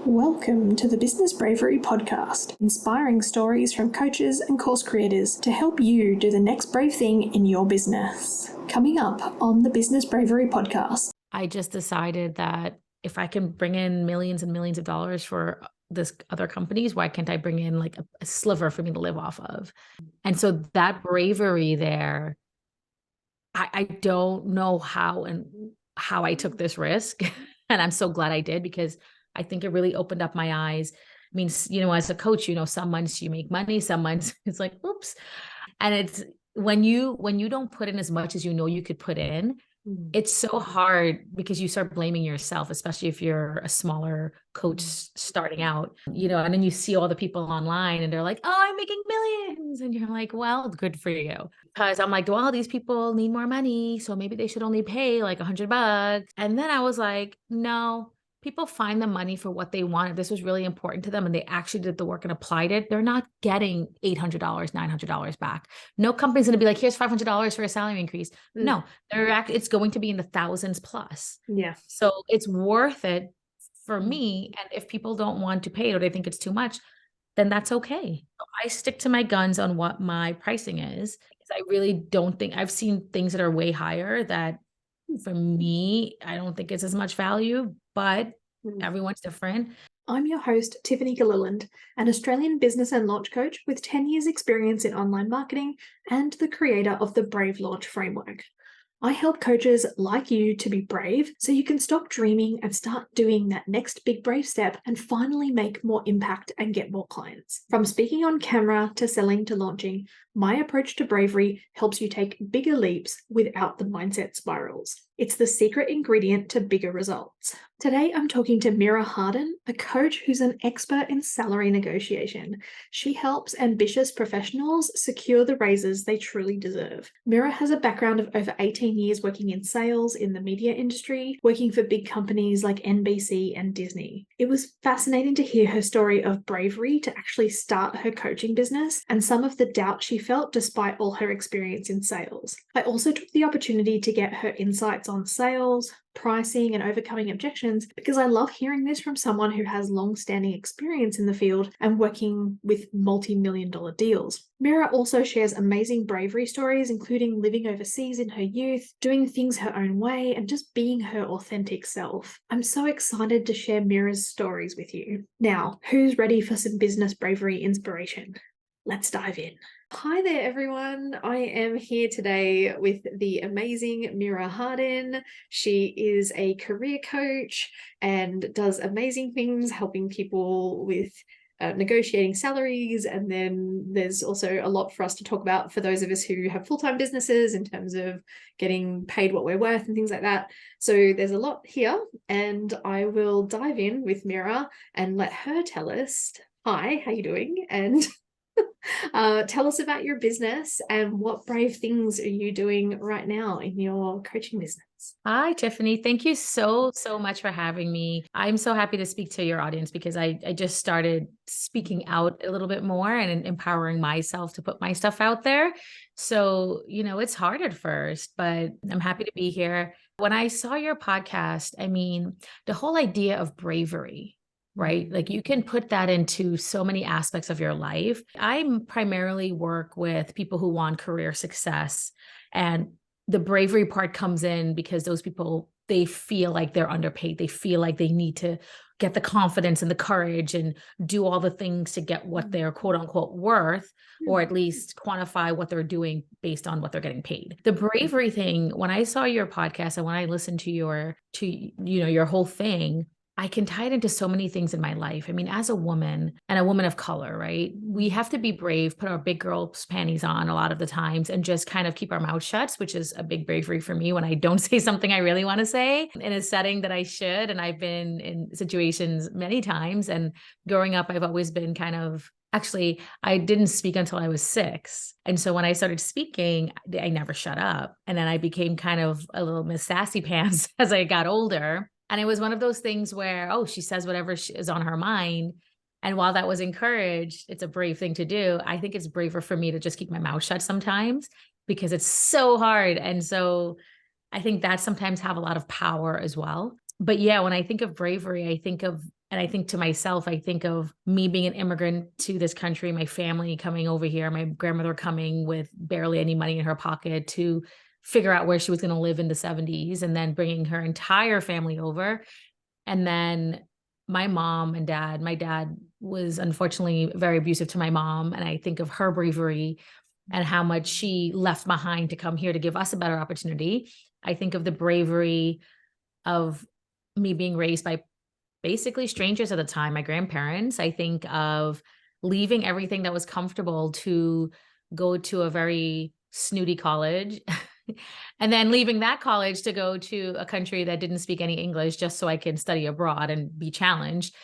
Welcome to the Business Bravery Podcast, inspiring stories from coaches and course creators to help you do the next brave thing in your business. Coming up on the Business Bravery Podcast. I just decided that if I can bring in millions and millions of dollars for this other companies, why can't I bring in like a sliver for me to live off of? And so that bravery there, I don't know how I took this risk. And I'm so glad I did, because I think it really opened up my eyes. I mean, as a coach, some months you make money, some months it's like, oops. And it's when you don't put in as much as you could put in, it's so hard because you start blaming yourself, especially if you're a smaller coach starting out, and then you see all the people online and they're like, oh, I'm making millions. And you're like, well, good for you. Because I'm like, well, these people need more money, so maybe they should only pay like $100. And then I was like, no, people find the money for what they want. If this was really important to them and they actually did the work and applied it, they're not getting $800, $900 back. No company's going to be like, here's $500 for a salary increase. No, it's going to be in the thousands plus. Yeah. So it's worth it for me. And if people don't want to pay it or they think it's too much, then that's okay. I stick to my guns on what my pricing is, because I really don't think I've seen things that are way higher that for me, I don't think it's as much value, but everyone's different. I'm your host, Tiffany Gilliland, an Australian business and launch coach with 10 years experience in online marketing and the creator of the Brave Launch Framework. I help coaches like you to be brave so you can stop dreaming and start doing that next big brave step and finally make more impact and get more clients. From speaking on camera to selling to launching, my approach to bravery helps you take bigger leaps without the mindset spirals. It's the secret ingredient to bigger results. Today, I'm talking to Meera Hardin, a coach who's an expert in salary negotiation. She helps ambitious professionals secure the raises they truly deserve. Meera has a background of over 18 years working in sales in the media industry, working for big companies like NBC and Disney. It was fascinating to hear her story of bravery to actually start her coaching business and some of the doubt she felt despite all her experience in sales. I also took the opportunity to get her insights on sales, pricing, and overcoming objections, because I love hearing this from someone who has long-standing experience in the field and working with multi-million-dollar deals. Meera also shares amazing bravery stories, including living overseas in her youth, doing things her own way, and just being her authentic self. I'm so excited to share Meera's stories with you. Now, who's ready for some business bravery inspiration? Let's dive in. Hi there, everyone. I am here today with the amazing Meera Hardin. She is a career coach and does amazing things helping people with negotiating salaries. And then there's also a lot for us to talk about for those of us who have full-time businesses in terms of getting paid what we're worth and things like that. So there's a lot here, and I will dive in with Meera and let her tell us, hi, how you doing? And tell us about your business and what brave things are you doing right now in your coaching business? Hi, Tiffany. Thank you so much for having me. I'm so happy to speak to your audience, because I just started speaking out a little bit more and empowering myself to put my stuff out there. So, it's hard at first, but I'm happy to be here. When I saw your podcast, I mean, the whole idea of bravery, right? Like you can put that into so many aspects of your life. I primarily work with people who want career success, and the bravery part comes in because those people, they feel like they're underpaid. They feel like they need to get the confidence and the courage and do all the things to get what they're quote unquote worth, or at least quantify what they're doing based on what they're getting paid. The bravery thing, when I saw your podcast and when I listened to your whole thing, I can tie it into so many things in my life. I mean, as a woman and a woman of color, right? We have to be brave, put our big girl's panties on a lot of the times and just kind of keep our mouth shut, which is a big bravery for me when I don't say something I really want to say in a setting that I should. And I've been in situations many times. And growing up, I've always been actually, I didn't speak until I was 6. And so when I started speaking, I never shut up. And then I became kind of a little Miss Sassy Pants as I got older. And it was one of those things where, she says whatever is on her mind. And while that was encouraged, it's a brave thing to do. I think it's braver for me to just keep my mouth shut sometimes, because it's so hard. And so I think that sometimes have a lot of power as well. But yeah, when I think of bravery, I think of And I think to myself, I think of me being an immigrant to this country, my family coming over here, my grandmother coming with barely any money in her pocket to figure out where she was going to live in the 70s, and then bringing her entire family over. And then my mom and dad, my dad was unfortunately very abusive to my mom. And I think of her bravery and how much she left behind to come here to give us a better opportunity. I think of the bravery of me being raised by basically strangers at the time, my grandparents. I think of leaving everything that was comfortable to go to a very snooty college and then leaving that college to go to a country that didn't speak any English just so I can study abroad and be challenged.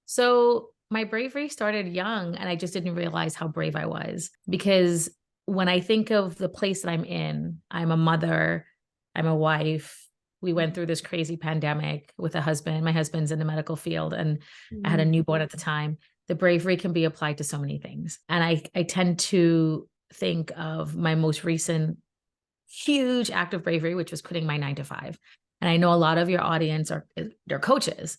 So my bravery started young, and I just didn't realize how brave I was, because when I think of the place that I'm in, I'm a mother, I'm a wife. We went through this crazy pandemic with a husband. My husband's in the medical field, and I had a newborn at the time. The bravery can be applied to so many things. And I tend to think of my most recent huge act of bravery, which was quitting my 9 to 5. And I know a lot of your audience they're coaches.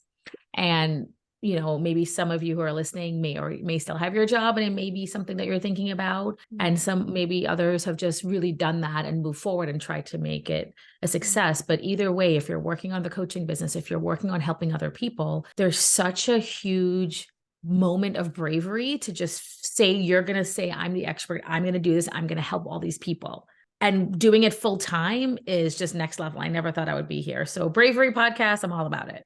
And, you know, maybe some of you who are listening may still have your job, and it may be something that you're thinking about. And maybe others have just really done that and moved forward and tried to make it a success. But either way, if you're working on the coaching business, if you're working on helping other people, there's such a huge moment of bravery to just say, you're going to say, I'm the expert, I'm going to do this, I'm going to help all these people. And doing it full time is just next level. I never thought I would be here. So Bravery Podcast, I'm all about it.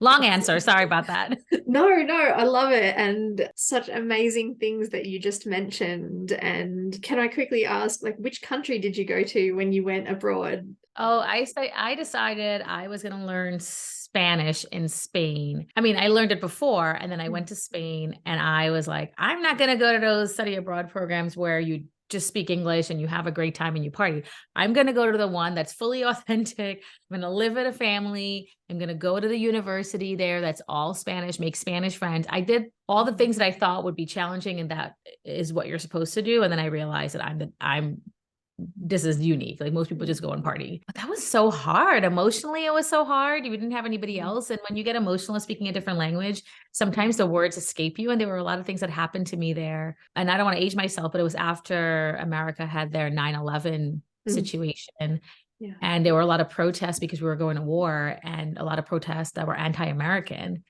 Long answer. Sorry about that. No, I love it. And such amazing things that you just mentioned. And can I quickly ask, like, which country did you go to when you went abroad? Oh, I decided I was going to learn Spanish in Spain. I mean, I learned it before, and then I went to Spain, and I was like, I'm not going to go to those study abroad programs where you just speak English and you have a great time and you party. I'm going to go to the one that's fully authentic. I'm going to live with a family. I'm going to go to the university there that's all Spanish, make Spanish friends. I did all the things that I thought would be challenging, and that is what you're supposed to do. And then I realized that this is unique. Like, most people just go and party. But that was so hard. Emotionally, it was so hard. You didn't have anybody else. And when you get emotional speaking a different language, sometimes the words escape you. And there were a lot of things that happened to me there. And I don't want to age myself, but it was after America had their 9/11 situation. Yeah. And there were a lot of protests because we were going to war, and a lot of protests that were anti-American.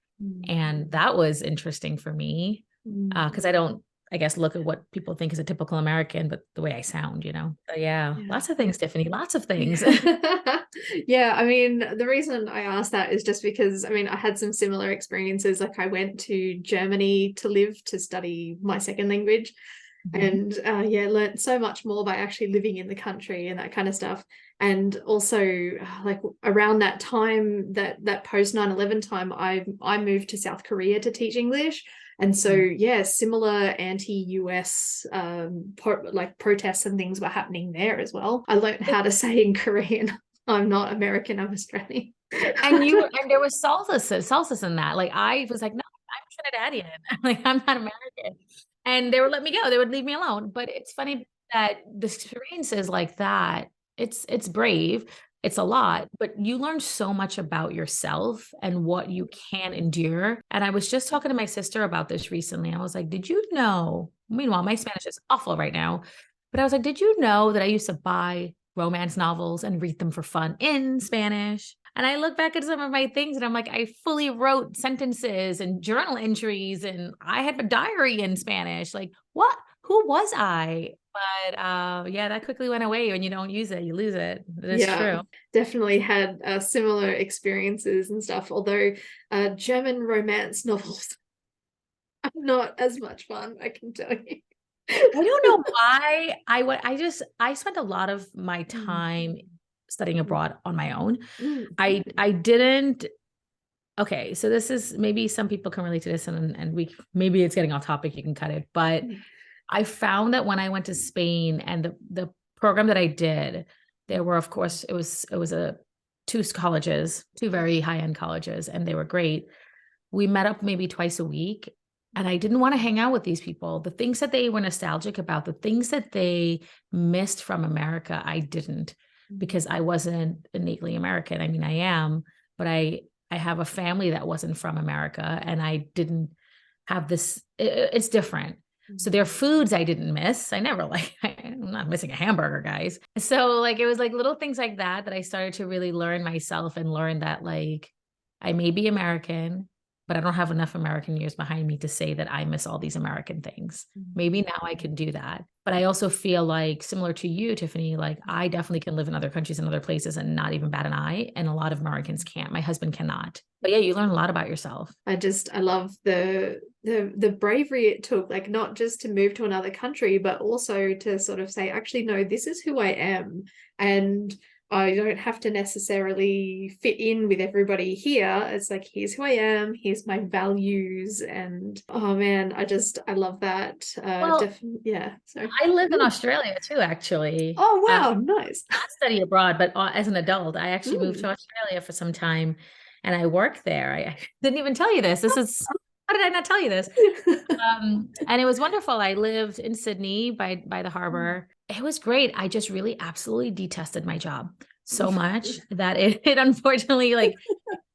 And that was interesting for me because I guess, look at what people think is a typical American, but the way I sound, you know? So yeah, lots of things, Tiffany, lots of things. Yeah. I mean, the reason I asked that is just because, I mean, I had some similar experiences. Like, I went to Germany to study my second language. And learned so much more by actually living in the country and that kind of stuff. And also, like, around that time, that post 9/11 time, I moved to South Korea to teach English. And so, similar anti-US protests and things were happening there as well. I learned how to say in Korean, I'm not American, I'm Australian. And there was salsas in that. Like, I was like, no, I'm Trinidadian. Like, I'm not American. And they would let me go. They would leave me alone. But it's funny that the experiences like that, it's brave. It's a lot, but you learn so much about yourself and what you can endure. And I was just talking to my sister about this recently. I was like, did you know, meanwhile, my Spanish is awful right now, but I was like, did you know that I used to buy romance novels and read them for fun in Spanish? And I look back at some of my things and I'm like, I fully wrote sentences and journal entries, and I had a diary in Spanish. Like, what? Who was I? But that quickly went away. When you don't use it, you lose it. It's true. Definitely had similar experiences and stuff. Although German romance novels are not as much fun, I can tell you. I don't know why. I spent a lot of my time studying abroad on my own. I didn't. Okay, so this is, maybe some people can relate to this, and maybe it's getting off topic. You can cut it, but I found that when I went to Spain and the program that I did, there were, of course, it was two colleges, two very high-end colleges, and they were great. We met up maybe twice a week, and I didn't want to hang out with these people. The things that they were nostalgic about, the things that they missed from America, I didn't, because I wasn't innately American. I mean, I am, but I I have a family that wasn't from America, and I didn't have this, it's different. So there are foods I didn't miss. I never like, I'm not missing a hamburger, guys. So like, it was like little things like that I started to really learn myself and learn that like, I may be American, but I don't have enough American years behind me to say that I miss all these American things. Maybe now I can do that. But I also feel like, similar to you, Tiffany, like I definitely can live in other countries and other places and not even bat an eye. And a lot of Americans can't. My husband cannot. But yeah, you learn a lot about yourself. I love the bravery it took, like not just to move to another country, but also to sort of say, actually, no, this is who I am. And I don't have to necessarily fit in with everybody here. It's like, here's who I am, here's my values. And oh man, I love that. Well, yeah. So I lived in Australia too, actually. Oh, wow. Nice. Not study abroad, but as an adult, I actually moved to Australia for some time and I worked there. I didn't even tell you this. How did I not tell you this? And it was wonderful. I lived in Sydney by the harbor. It was great. I just really absolutely detested my job so much that it unfortunately like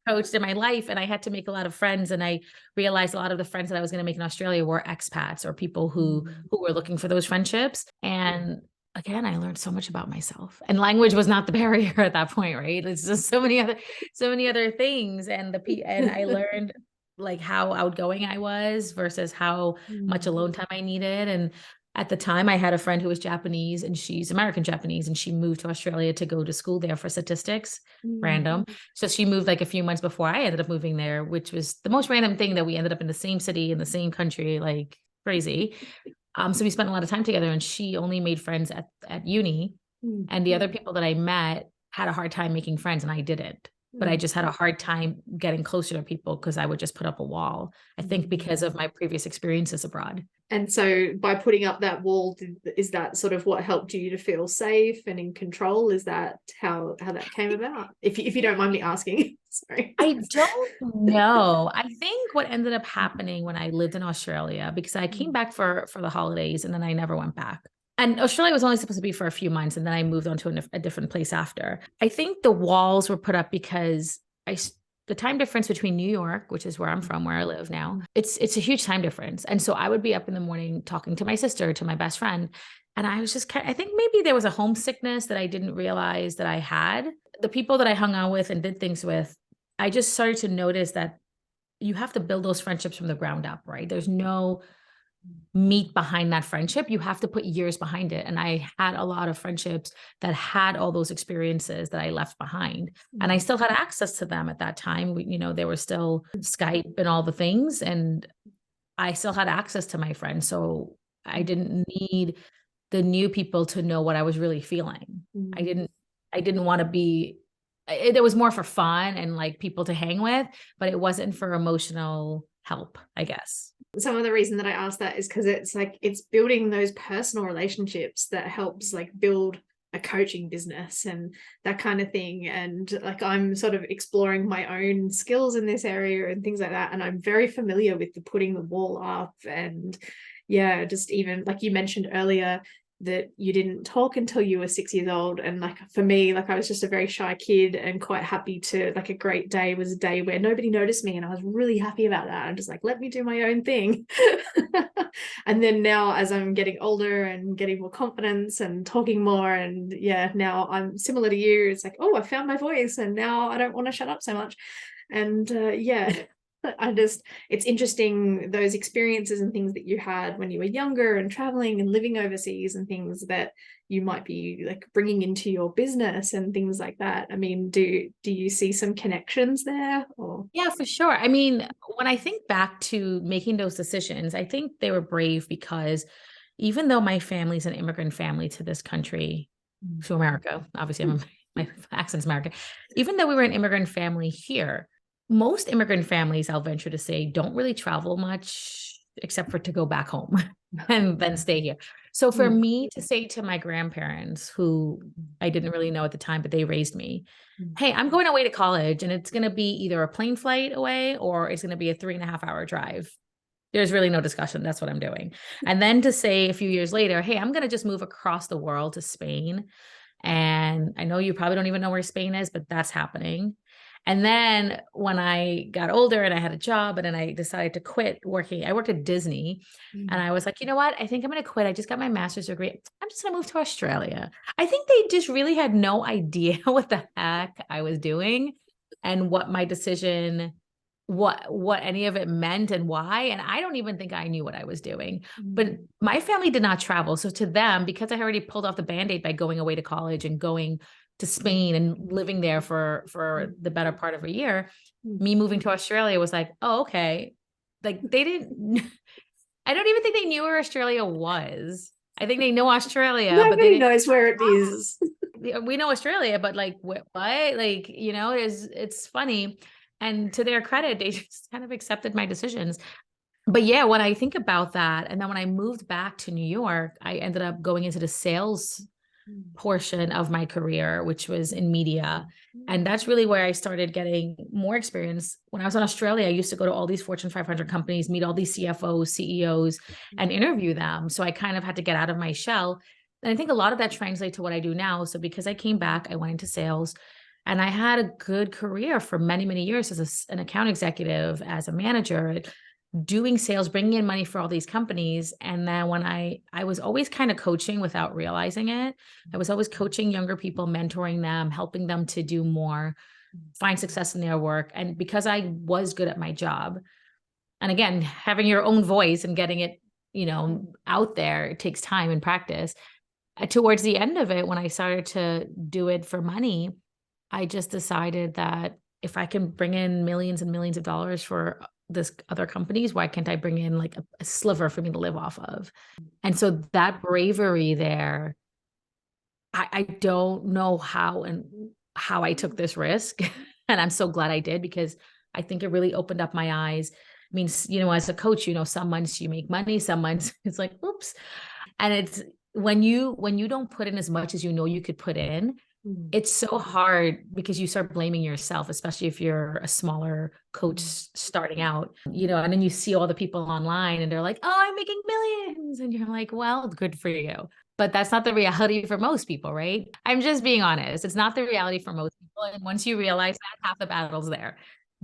coached in my life, and I had to make a lot of friends. And I realized a lot of the friends that I was going to make in Australia were expats or people who were looking for those friendships. And again, I learned so much about myself, and language was not the barrier at that point, right? It's just so many other things. And I learned like how outgoing I was versus how much alone time I needed. And at the time I had a friend who was Japanese, and she's American Japanese, and she moved to Australia to go to school there for statistics, random. So she moved like a few months before I ended up moving there, which was the most random thing, that we ended up in the same city, in the same country, like crazy. So we spent a lot of time together, and she only made friends at uni. And the other people that I met had a hard time making friends, and I didn't. But I just had a hard time getting closer to people because I would just put up a wall, I think, because of my previous experiences abroad. And so by putting up that wall, is that sort of what helped you to feel safe and in control? Is that how that came about? If you don't mind me asking. Sorry. I don't know. I think what ended up happening when I lived in Australia, because I came back for the holidays and then I never went back. And Australia was only supposed to be for a few months, and then I moved on to a different place after. I think the walls were put up because the time difference between New York, which is where I'm from, where I live now, it's a huge time difference. And so I would be up in the morning talking to my sister, to my best friend. And I was just, I think maybe there was a homesickness that I didn't realize that I had. The people that I hung out with and did things with, I just started to notice that you have to build those friendships from the ground up, right? There's no meat behind that friendship. You have to put years behind it. And I had a lot of friendships that had all those experiences that I left behind. And I still had access to them at that time. There was still Skype and all the things, and I still had access to my friends. So I didn't need the new people to know what I was really feeling. I didn't want to be, it was more for fun and like people to hang with, but it wasn't for emotional help, I guess. Some of the reason that I asked that is because it's building those personal relationships that helps like build a coaching business and that kind of thing. And like, I'm sort of exploring my own skills in this area and things like that. And I'm very familiar with the putting the wall up. And yeah, just even like you mentioned earlier, that you didn't talk until you were 6 years old. And like for me, like I was just a very shy kid and quite happy to, like, a great day was a day where nobody noticed me, and I was really happy about that. I'm just like, let me do my own thing. And then now, as I'm getting older and getting more confidence and talking more, and yeah, now I'm similar to you. It's like, oh, I found my voice, and now I don't want to shut up so much. And yeah, it's interesting, those experiences and things that you had when you were younger and traveling and living overseas and things that you might be like bringing into your business and things like that. I mean, do you see some connections there? Or yeah, for sure. I mean, when I think back to making those decisions, I think they were brave, because even though my family's an immigrant family to this country, to America, obviously my accent's American, even though we were an immigrant family here, most immigrant families, I'll venture to say, don't really travel much except for to go back home and then stay here. So for me to say to my grandparents, who I didn't really know at the time, but they raised me, hey, I'm going away to college, and it's going to be either a plane flight away or it's going to be a 3.5-hour drive. There's really no discussion. That's what I'm doing. And then to say a few years later, hey, I'm going to just move across the world to Spain. And I know you probably don't even know where Spain is, but that's happening. And then when I got older and I had a job and then I decided to quit working, I worked at Disney and I was like, you know what? I think I'm going to quit. I just got my master's degree. I'm just going to move to Australia. I think they just really had no idea what the heck I was doing and what my decision, what any of it meant and why. And I don't even think I knew what I was doing. But my family did not travel. So to them, because I already pulled off the Band-Aid by going away to college and going to Spain and living there for the better part of a year, me moving to Australia was like, oh, okay. Like they didn't, I don't even think they knew where Australia was. I think they know Australia, but they Nobody didn't. knows where it is. We know Australia, but like what? Like, you know, it's funny. And to their credit, they just kind of accepted my decisions. But yeah, when I think about that, and then when I moved back to New York, I ended up going into the sales portion of my career, which was in media. And that's really where I started getting more experience. When I was in Australia, I used to go to all these Fortune 500 companies, meet all these CFOs, CEOs, and interview them. So I kind of had to get out of my shell. And I think a lot of that translates to what I do now. So because I came back, I went into sales and I had a good career for many, many years as an account executive, as a manager, doing sales, bringing in money for all these companies. And then when I was always kind of coaching without realizing it. I was always coaching younger people, mentoring them, helping them to do more, find success in their work. And because I was good at my job, and again, having your own voice and getting it, you know, out there, it takes time and practice. Towards the end of it, when I started to do it for money, I just decided that if I can bring in millions and millions of dollars for this other companies, why can't I bring in like a sliver for me to live off of? And so that bravery there, I don't know how I took this risk. And I'm so glad I did, because I think it really opened up my eyes. I mean, you know, as a coach, you know, some months you make money, some months it's like, oops. And it's when you don't put in as much as you know you could put in, it's so hard because you start blaming yourself, especially if you're a smaller coach starting out, you know, and then you see all the people online and they're like, oh, I'm making millions. And you're like, well, good for you. But that's not the reality for most people, right? I'm just being honest. It's not the reality for most people. And once you realize that, half the battle's there.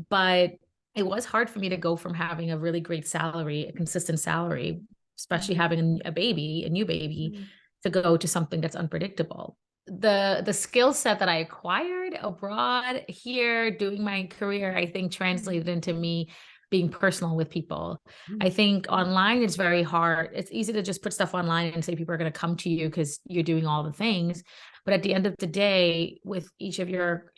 But it was hard for me to go from having a really great salary, a consistent salary, especially having a new baby, to go to something that's unpredictable. The skill set that I acquired abroad, here doing my career, I think translated into me being personal with people. I think online it's very hard. It's easy to just put stuff online and say people are going to come to you because you're doing all the things. But at the end of the day, with each of your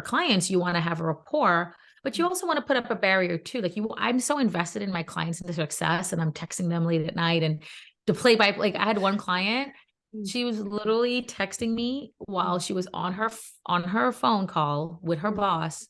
clients, you want to have a rapport, but you also want to put up a barrier too. Like I'm so invested in my clients and their success, and I'm texting them late at night and to play by, like I had one client, she was literally texting me while she was on her phone call with her boss,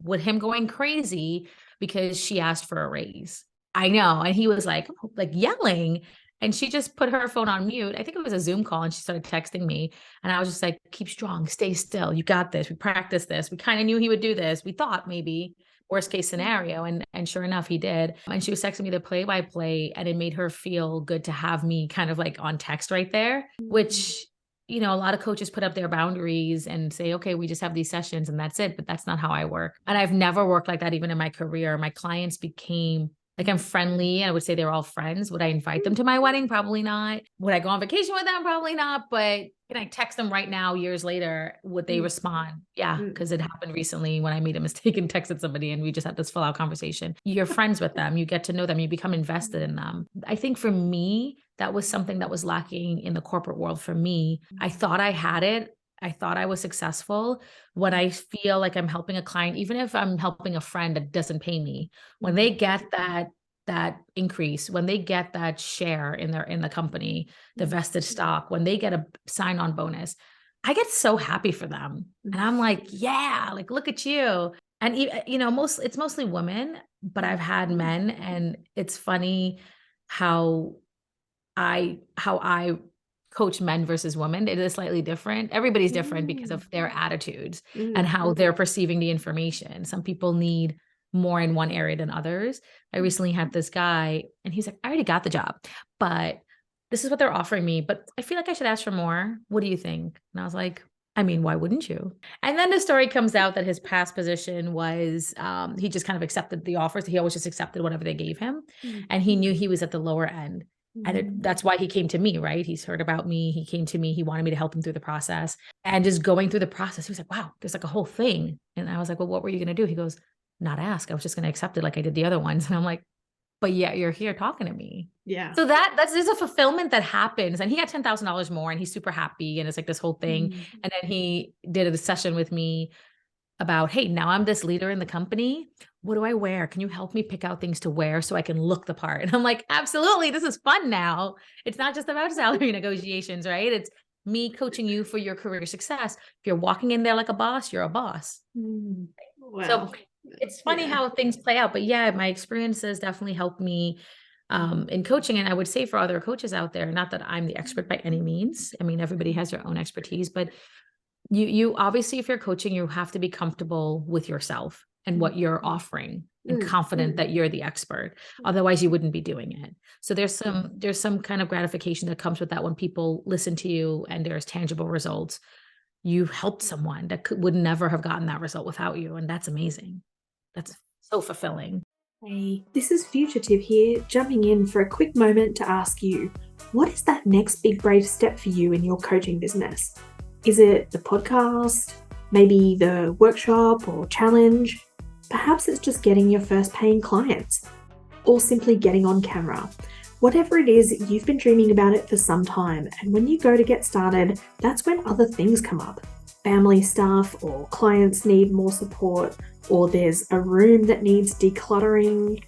with him going crazy because she asked for a raise. I know. And he was like yelling. And she just put her phone on mute. I think it was a Zoom call, and she started texting me. And I was just like, keep strong, stay still. You got this. We practiced this. We kind of knew he would do this. We thought maybe worst case scenario. And sure enough, he did. And she was texting me the play-by-play, and it made her feel good to have me kind of like on text right there, which, you know, a lot of coaches put up their boundaries and say, okay, we just have these sessions and that's it. But that's not how I work. And I've never worked like that, even in my career. My clients became like, I'm friendly. I would say they're all friends. Would I invite them to my wedding? Probably not. Would I go on vacation with them? Probably not. But can I text them right now, years later? Would they respond? Yeah, because it happened recently when I made a mistake and texted somebody and we just had this full out conversation. You're friends with them. You get to know them. You become invested in them. I think for me, that was something that was lacking in the corporate world for me. I thought I had it. I thought I was successful. When I feel like I'm helping a client, even if I'm helping a friend that doesn't pay me, when they get that increase, when they get that share in the company, the vested stock, when they get a sign-on bonus, I get so happy for them. And I'm like, yeah, like, look at you. And you know, it's mostly women, but I've had men, and it's funny how I coach men versus women. It is slightly different. Everybody's different because of their attitudes and how they're perceiving the information. Some people need more in one area than others. I recently had this guy, and he's like, I already got the job, but this is what they're offering me, but I feel like I should ask for more. What do you think? And I was like, I mean, why wouldn't you? And then the story comes out that his past position was he just kind of accepted the offers. He always just accepted whatever they gave him. And he knew he was at the lower end. And that's why he came to me, right? He's heard about me. He came to me. He wanted me to help him through the process. And just going through the process, he was like, wow, there's like a whole thing. And I was like, well, what were you going to do? He goes, not ask. I was just going to accept it like I did the other ones. And I'm like, but yeah, you're here talking to me. Yeah. So there's a fulfillment that happens. And he got $10,000 more and he's super happy. And it's like this whole thing. And then he did a session with me about, hey, now I'm this leader in the company. What do I wear? Can you help me pick out things to wear so I can look the part? And I'm like, absolutely. This is fun now. It's not just about salary negotiations, right? It's me coaching you for your career success. If you're walking in there like a boss, you're a boss. Wow. So it's funny how things play out. But yeah, my experiences definitely helped me in coaching. And I would say for other coaches out there, not that I'm the expert by any means. I mean, everybody has their own expertise, but you obviously, if you're coaching, you have to be comfortable with yourself and what you're offering and confident that you're the expert. Otherwise you wouldn't be doing it. So there's some kind of gratification that comes with that when people listen to you and there's tangible results. You helped someone that would never have gotten that result without you. And that's amazing. That's so fulfilling. Hey, this is Fugitive here, jumping in for a quick moment to ask you, what is that next big brave step for you in your coaching business? Is it the podcast? Maybe the workshop or challenge? Perhaps it's just getting your first paying clients, or simply getting on camera. Whatever it is, you've been dreaming about it for some time, and when you go to get started, that's when other things come up. Family stuff, or clients need more support, or there's a room that needs decluttering.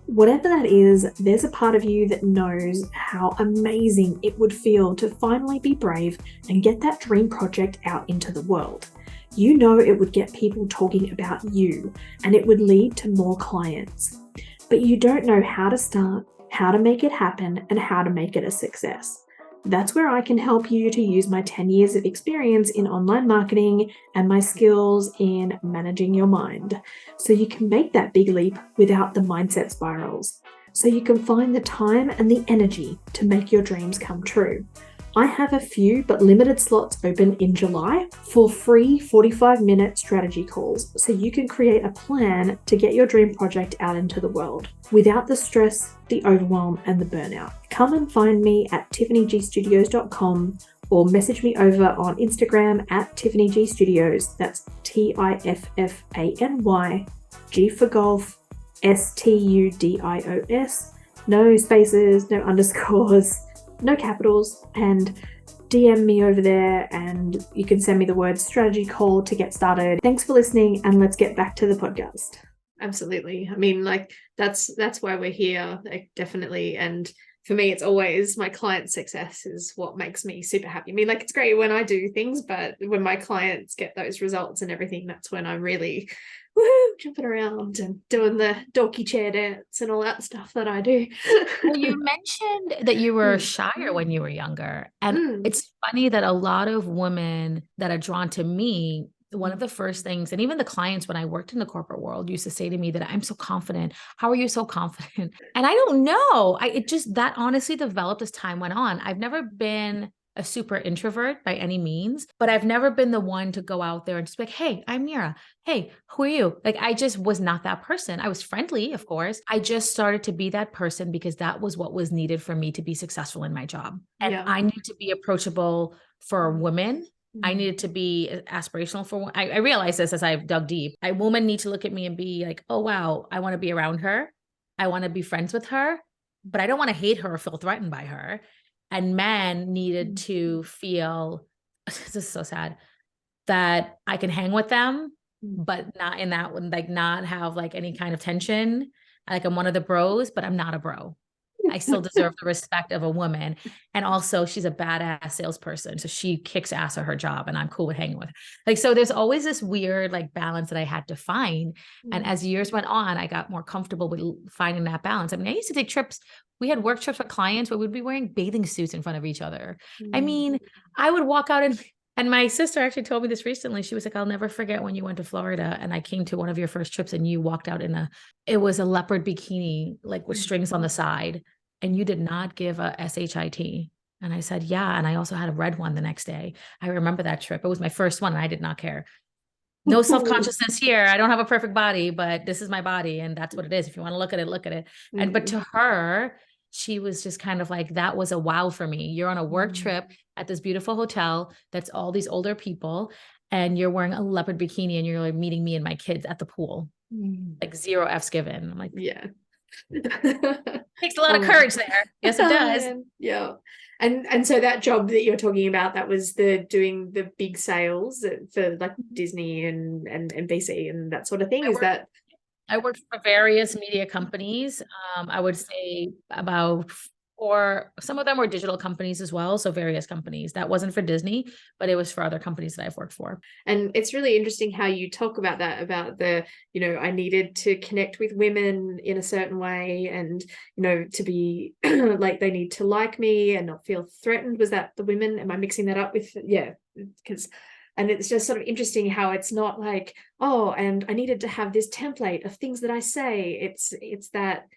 Whatever that is, there's a part of you that knows how amazing it would feel to finally be brave and get that dream project out into the world. You know it would get people talking about you, and it would lead to more clients. But you don't know how to start, how to make it happen, and how to make it a success. That's where I can help you to use my 10 years of experience in online marketing and my skills in managing your mind, so you can make that big leap without the mindset spirals, so you can find the time and the energy to make your dreams come true. I have a few but limited slots open in July for free 45-minute strategy calls, so you can create a plan to get your dream project out into the world without the stress, the overwhelm, and the burnout. Come and find me at tiffanygstudios.com or message me over on Instagram at tiffanygstudios. That's TIFFANY, G for golf, STUDIOS. No spaces, no underscores, no capitals, and DM me over there and you can send me the word strategy call to get started. Thanks for listening, and let's get back to the podcast. Absolutely. I mean, like that's why we're here, like, definitely. And for me, it's always my client success is what makes me super happy. I mean, like, it's great when I do things, but when my clients get those results and everything, that's when I'm really jumping around and doing the dorky chair dance and all that stuff that I do. Well, you mentioned that you were shyer when you were younger. And it's funny that a lot of women that are drawn to me, one of the first things, and even the clients when I worked in the corporate world used to say to me that I'm so confident. How are you so confident? And I don't know. It just, that honestly developed as time went on. I've never been a super introvert by any means, but I've never been the one to go out there and just be like, hey, I'm Meera. Hey, who are you? Like, I just was not that person. I was friendly, of course. I just started to be that person because that was what was needed for me to be successful in my job. And I needed to be approachable for women. I needed to be aspirational for, I realized this as I've dug deep. A woman needs to look at me and be like, oh, wow, I want to be around her. I want to be friends with her, but I don't want to hate her or feel threatened by her. And men needed to feel, this is so sad, that I can hang with them, but not in that one, like not have like any kind of tension. Like, I'm one of the bros, but I'm not a bro. I still deserve the respect of a woman. And also she's a badass salesperson. So she kicks ass at her job and I'm cool with hanging with her. Like, so there's always this weird like balance that I had to find. And as years went on, I got more comfortable with finding that balance. I mean, I used to take trips. We had work trips with clients where we'd be wearing bathing suits in front of each other. I mean, I would walk out and my sister actually told me this recently. She was like, I'll never forget when you went to Florida and I came to one of your first trips and you walked out it was a leopard bikini, like with strings on the side. And you did not give a SHIT. And I said, yeah. And I also had a red one the next day. I remember that trip. It was my first one and I did not care. No self-consciousness here. I don't have a perfect body, but this is my body. And that's what it is. If you want to look at it, look at it. And, but to her, she was just kind of like, that was a wow for me. You're on a work trip at this beautiful hotel that's all these older people, and you're wearing a leopard bikini and you're like meeting me and my kids at the pool. Like 0 F's given. I'm like, yeah. Takes a lot of courage there. Yes, it does. Yeah. And so that job that you're talking about, that was doing the big sales for like Disney and NBC and that sort of thing. I worked for various media companies. I would say about 4, some of them were digital companies as well. So various companies. That wasn't for Disney, but it was for other companies that I've worked for. And it's really interesting how you talk about that, about I needed to connect with women in a certain way, and, to be like, they need to like me and not feel threatened. Was that the women? Am I mixing that up with, yeah, and it's just sort of interesting how it's not like, oh, and I needed to have this template of things that I say. It's that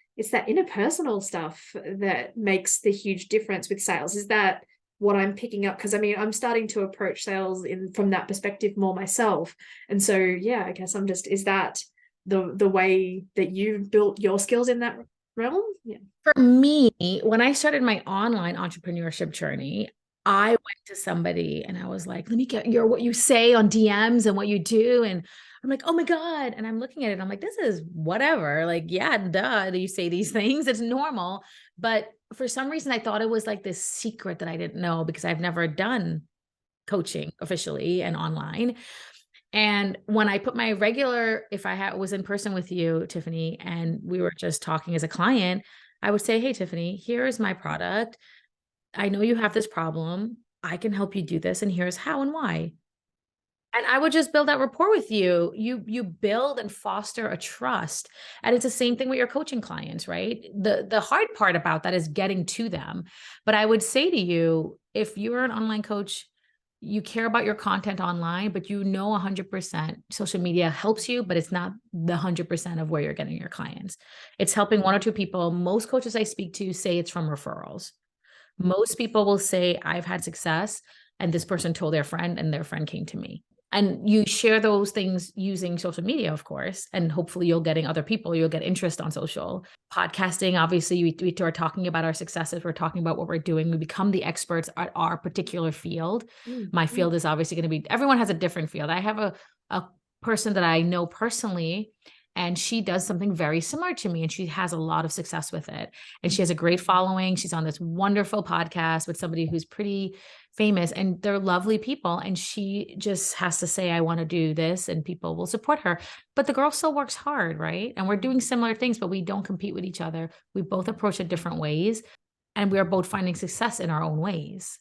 interpersonal stuff that makes the huge difference with sales. Is that what I'm picking up? Because I mean, I'm starting to approach sales from that perspective more myself. And so, yeah, I guess is that the way that you built your skills in that realm? Yeah. For me, when I started my online entrepreneurship journey, I went to somebody and I was like, let me get what you say on DMs and what you do. And I'm like, oh my God. And I'm looking at it. I'm like, this is whatever. Like, yeah, duh, you say these things. It's normal. But for some reason, I thought it was like this secret that I didn't know, because I've never done coaching officially and online. And when I put my regular, if I was in person with you, Tiffany, and we were just talking as a client, I would say, hey, Tiffany, here is my product. I know you have this problem. I can help you do this. And here's how and why. And I would just build that rapport with you. You build and foster a trust. And it's the same thing with your coaching clients, right? The hard part about that is getting to them. But I would say to you, if you're an online coach, you care about your content online, but 100% social media helps you, but it's not the 100% of where you're getting your clients. It's helping 1 or 2 people. Most coaches I speak to say it's from referrals. Most people will say, I've had success and this person told their friend and their friend came to me. And you share those things using social media, of course, and hopefully you'll get interest on social. Podcasting, obviously, we are talking about our successes. We're talking about what we're doing. We become the experts at our particular field. My field is obviously going to be, everyone has a different field. I have a person that I know personally, and she does something very similar to me, and she has a lot of success with it. And she has a great following. She's on this wonderful podcast with somebody who's pretty famous, and they're lovely people. And she just has to say, I want to do this, and people will support her. But the girl still works hard, right? And we're doing similar things, but we don't compete with each other. We both approach it different ways, and we are both finding success in our own ways.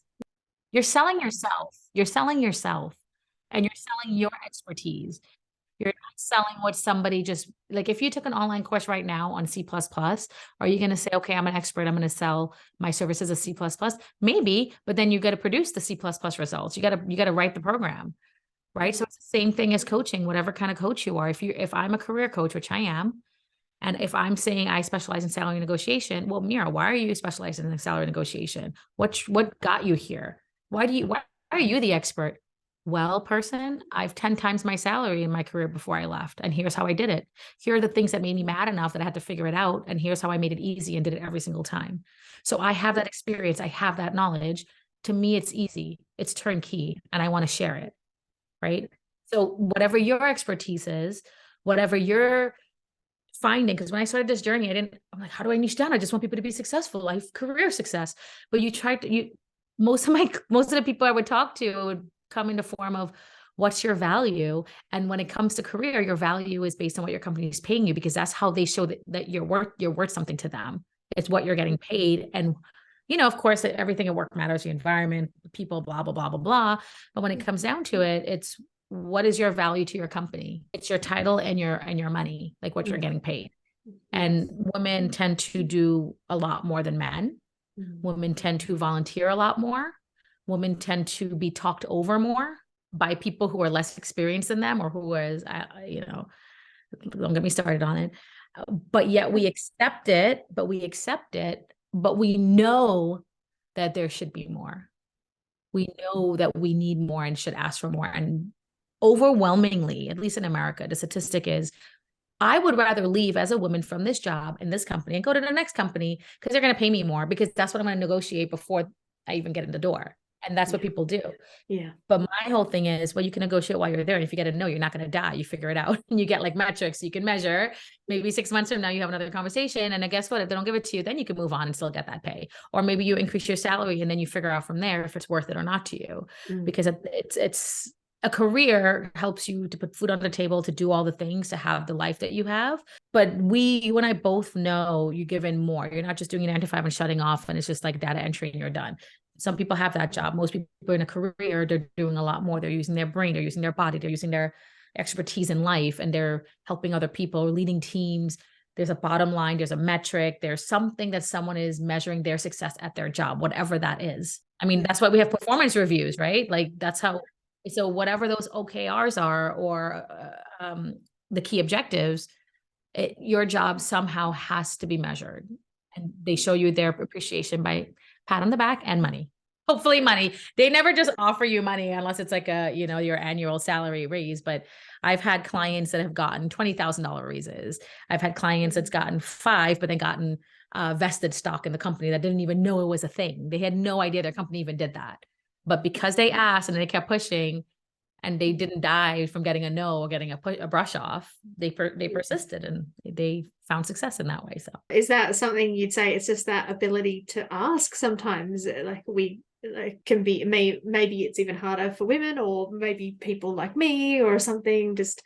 You're selling yourself. You're selling yourself, and you're selling your expertise. You're not selling what somebody just, like, if you took an online course right now on C++, are you going to say, okay, I'm an expert, I'm going to sell my services as C++? Maybe, but then you got to produce the C++ results. You got to write the program, right? So it's the same thing as coaching, whatever kind of coach you are. If I'm a career coach, which I am, and if I'm saying I specialize in salary negotiation, well, Meera, why are you specializing in salary negotiation? What got you here? Why are you the expert? Well, person, I've 10 times my salary in my career before I left. And here's how I did it. Here are the things that made me mad enough that I had to figure it out. And here's how I made it easy and did it every single time. So I have that experience. I have that knowledge. To me, it's easy. It's turnkey. And I want to share it. Right. So whatever your expertise is, whatever you're finding, because when I started this journey, I'm like, how do I niche down? I just want people to be successful, life, career success. But most of the people I would talk to would come in the form of, what's your value? And when it comes to career, your value is based on what your company is paying you, because that's how they show that you're worth something to them. It's what you're getting paid. And, of course, everything at work matters, the environment, people, blah, blah, blah, blah, blah. But when it comes down to it, it's, what is your value to your company? It's your title and your money, like what you're getting paid. And women tend to do a lot more than men. Women tend to volunteer a lot more. Women tend to be talked over more by people who are less experienced than them, or who is, don't get me started on it. But yet we accept it, but we know that there should be more. We know that we need more and should ask for more. And overwhelmingly, at least in America, the statistic is I would rather leave as a woman from this job in this company and go to the next company because they're going to pay me more, because that's what I'm going to negotiate before I even get in the door. And that's what people do. Yeah. But my whole thing is, well, you can negotiate while you're there. And if you get a no, you're not going to die. You figure it out and you get like metrics you can measure. Maybe 6 months from now, you have another conversation. And then guess what? If they don't give it to you, then you can move on and still get that pay. Or maybe you increase your salary and then you figure out from there if it's worth it or not to you. Because it's a career helps you to put food on the table, to do all the things, to have the life that you have. But you and I both know you're given more. You're not just doing a 9 to 5 and shutting off and it's just like data entry and you're done. Some people have that job. Most people in a career, they're doing a lot more. They're using their brain, they're using their body, they're using their expertise in life, and they're helping other people, leading teams. There's a bottom line, there's a metric, there's something that someone is measuring their success at their job, whatever that is. I mean, that's why we have performance reviews, right? Like that's how, so whatever those OKRs are, or the key objectives, your job somehow has to be measured. And they show you their appreciation by pat on the back and money. Hopefully money. They never just offer you money unless it's like your annual salary raise. But I've had clients that have gotten $20,000 raises. I've had clients that's gotten 5, but then gotten vested stock in the company that didn't even know it was a thing. They had no idea their company even did that. But because they asked and they kept pushing, and they didn't die from getting a no or getting a brush off, they persisted and they found success in that way. So is that something you'd say it's just that ability to ask sometimes? Like can be, maybe it's even harder for women, or maybe people like me or something, just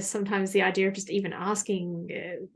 sometimes the idea of just even asking,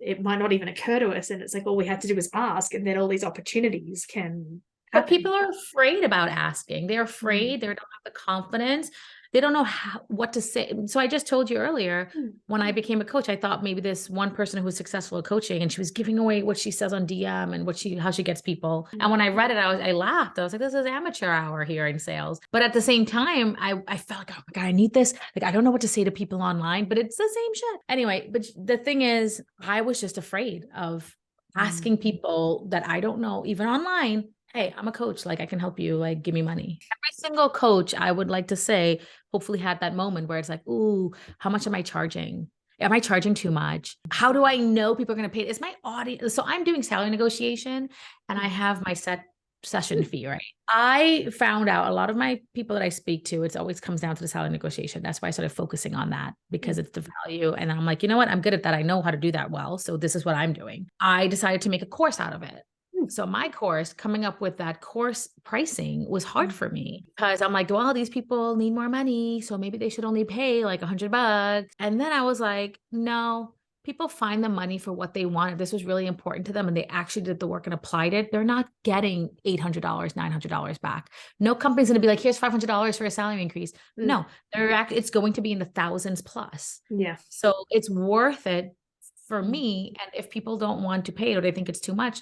it might not even occur to us, and it's like all we have to do is ask, and then all these opportunities can happen. But people are afraid about asking. They're afraid. They don't have the confidence. They don't know what to say. So I just told you earlier, when I became a coach, I thought maybe this one person who was successful at coaching, and she was giving away what she says on DM and how she gets people. And when I read it, I laughed. I was like, this is amateur hour here in sales. But at the same time, I felt like, oh my God, I need this. Like, I don't know what to say to people online, but it's the same shit. Anyway, but the thing is, I was just afraid of asking people that I don't know, even online, hey, I'm a coach. Like, I can help you. Like, give me money. Every single coach, I would like to say, hopefully had that moment where it's like, ooh, how much am I charging? Am I charging too much? How do I know people are going to pay? Is my audience? So I'm doing salary negotiation and I have my set session fee, right? I found out a lot of my people that I speak to, it always comes down to the salary negotiation. That's why I started focusing on that, because it's the value. And I'm like, you know what? I'm good at that. I know how to do that well. So this is what I'm doing. I decided to make a course out of it. So my course, coming up with that course pricing was hard for me, because I'm like, well, these people need more money, so maybe they should only pay like $100. And then I was like, no, people find the money for what they want. If this was really important to them and they actually did the work and applied it, they're not getting $800, $900 back. No company's going to be like, here's $500 for a salary increase. No, it's going to be in the thousands plus. Yeah. So it's worth it for me. And if people don't want to pay it or they think it's too much,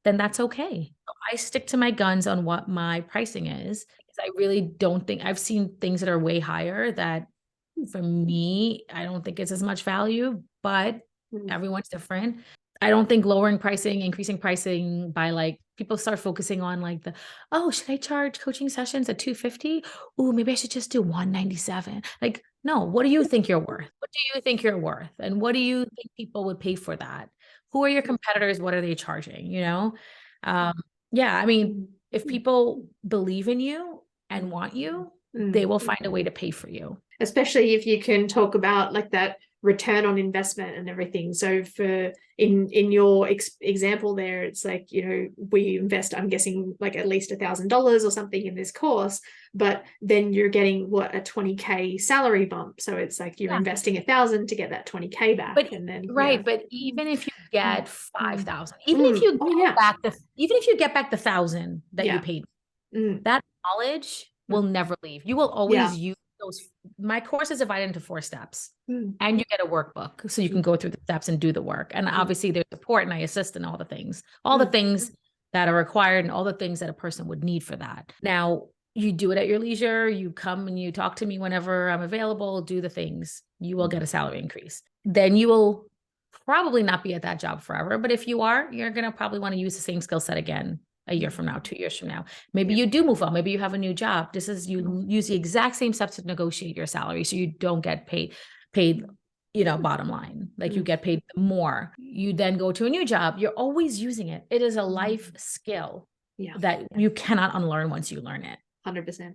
then that's okay. I stick to my guns on what my pricing is, because I really don't think, I've seen things that are way higher that for me, I don't think it's as much value, but everyone's different. I don't think lowering pricing, increasing pricing by like, people start focusing on like should I charge coaching sessions at $250? Oh, maybe I should just do $197. Like, no, what do you think you're worth? What do you think you're worth? And what do you think people would pay for that? Who are your competitors? What are they charging? Yeah, I mean, if people believe in you and want you, they will find a way to pay for you. Especially if you can talk about like that return on investment and everything. So for in your example there, it's like, we invest, I'm guessing like at least $1,000 or something in this course, but then you're getting a 20K salary bump. So it's like you're investing 1,000 to get that 20K back. But, and then but even if you get 5,000, even if you get back the 1,000 that you paid, that knowledge will never leave. You will always use those. My course is divided into 4 steps, and you get a workbook so you can go through the steps and do the work. And obviously there's support and I assist in all the things that are required and all the things that a person would need for that. Now, you do it at your leisure. You come and you talk to me whenever I'm available, do the things. You will get a salary increase. Then you will probably not be at that job forever. But if you are, you're going to probably want to use the same skill set again a year from now, 2 years from now. Maybe you do move on. Maybe you have a new job. You use the exact same steps to negotiate your salary. So you don't get paid, bottom line, like you get paid more. You then go to a new job. You're always using it. It is a life skill that you cannot unlearn once you learn it. 100%.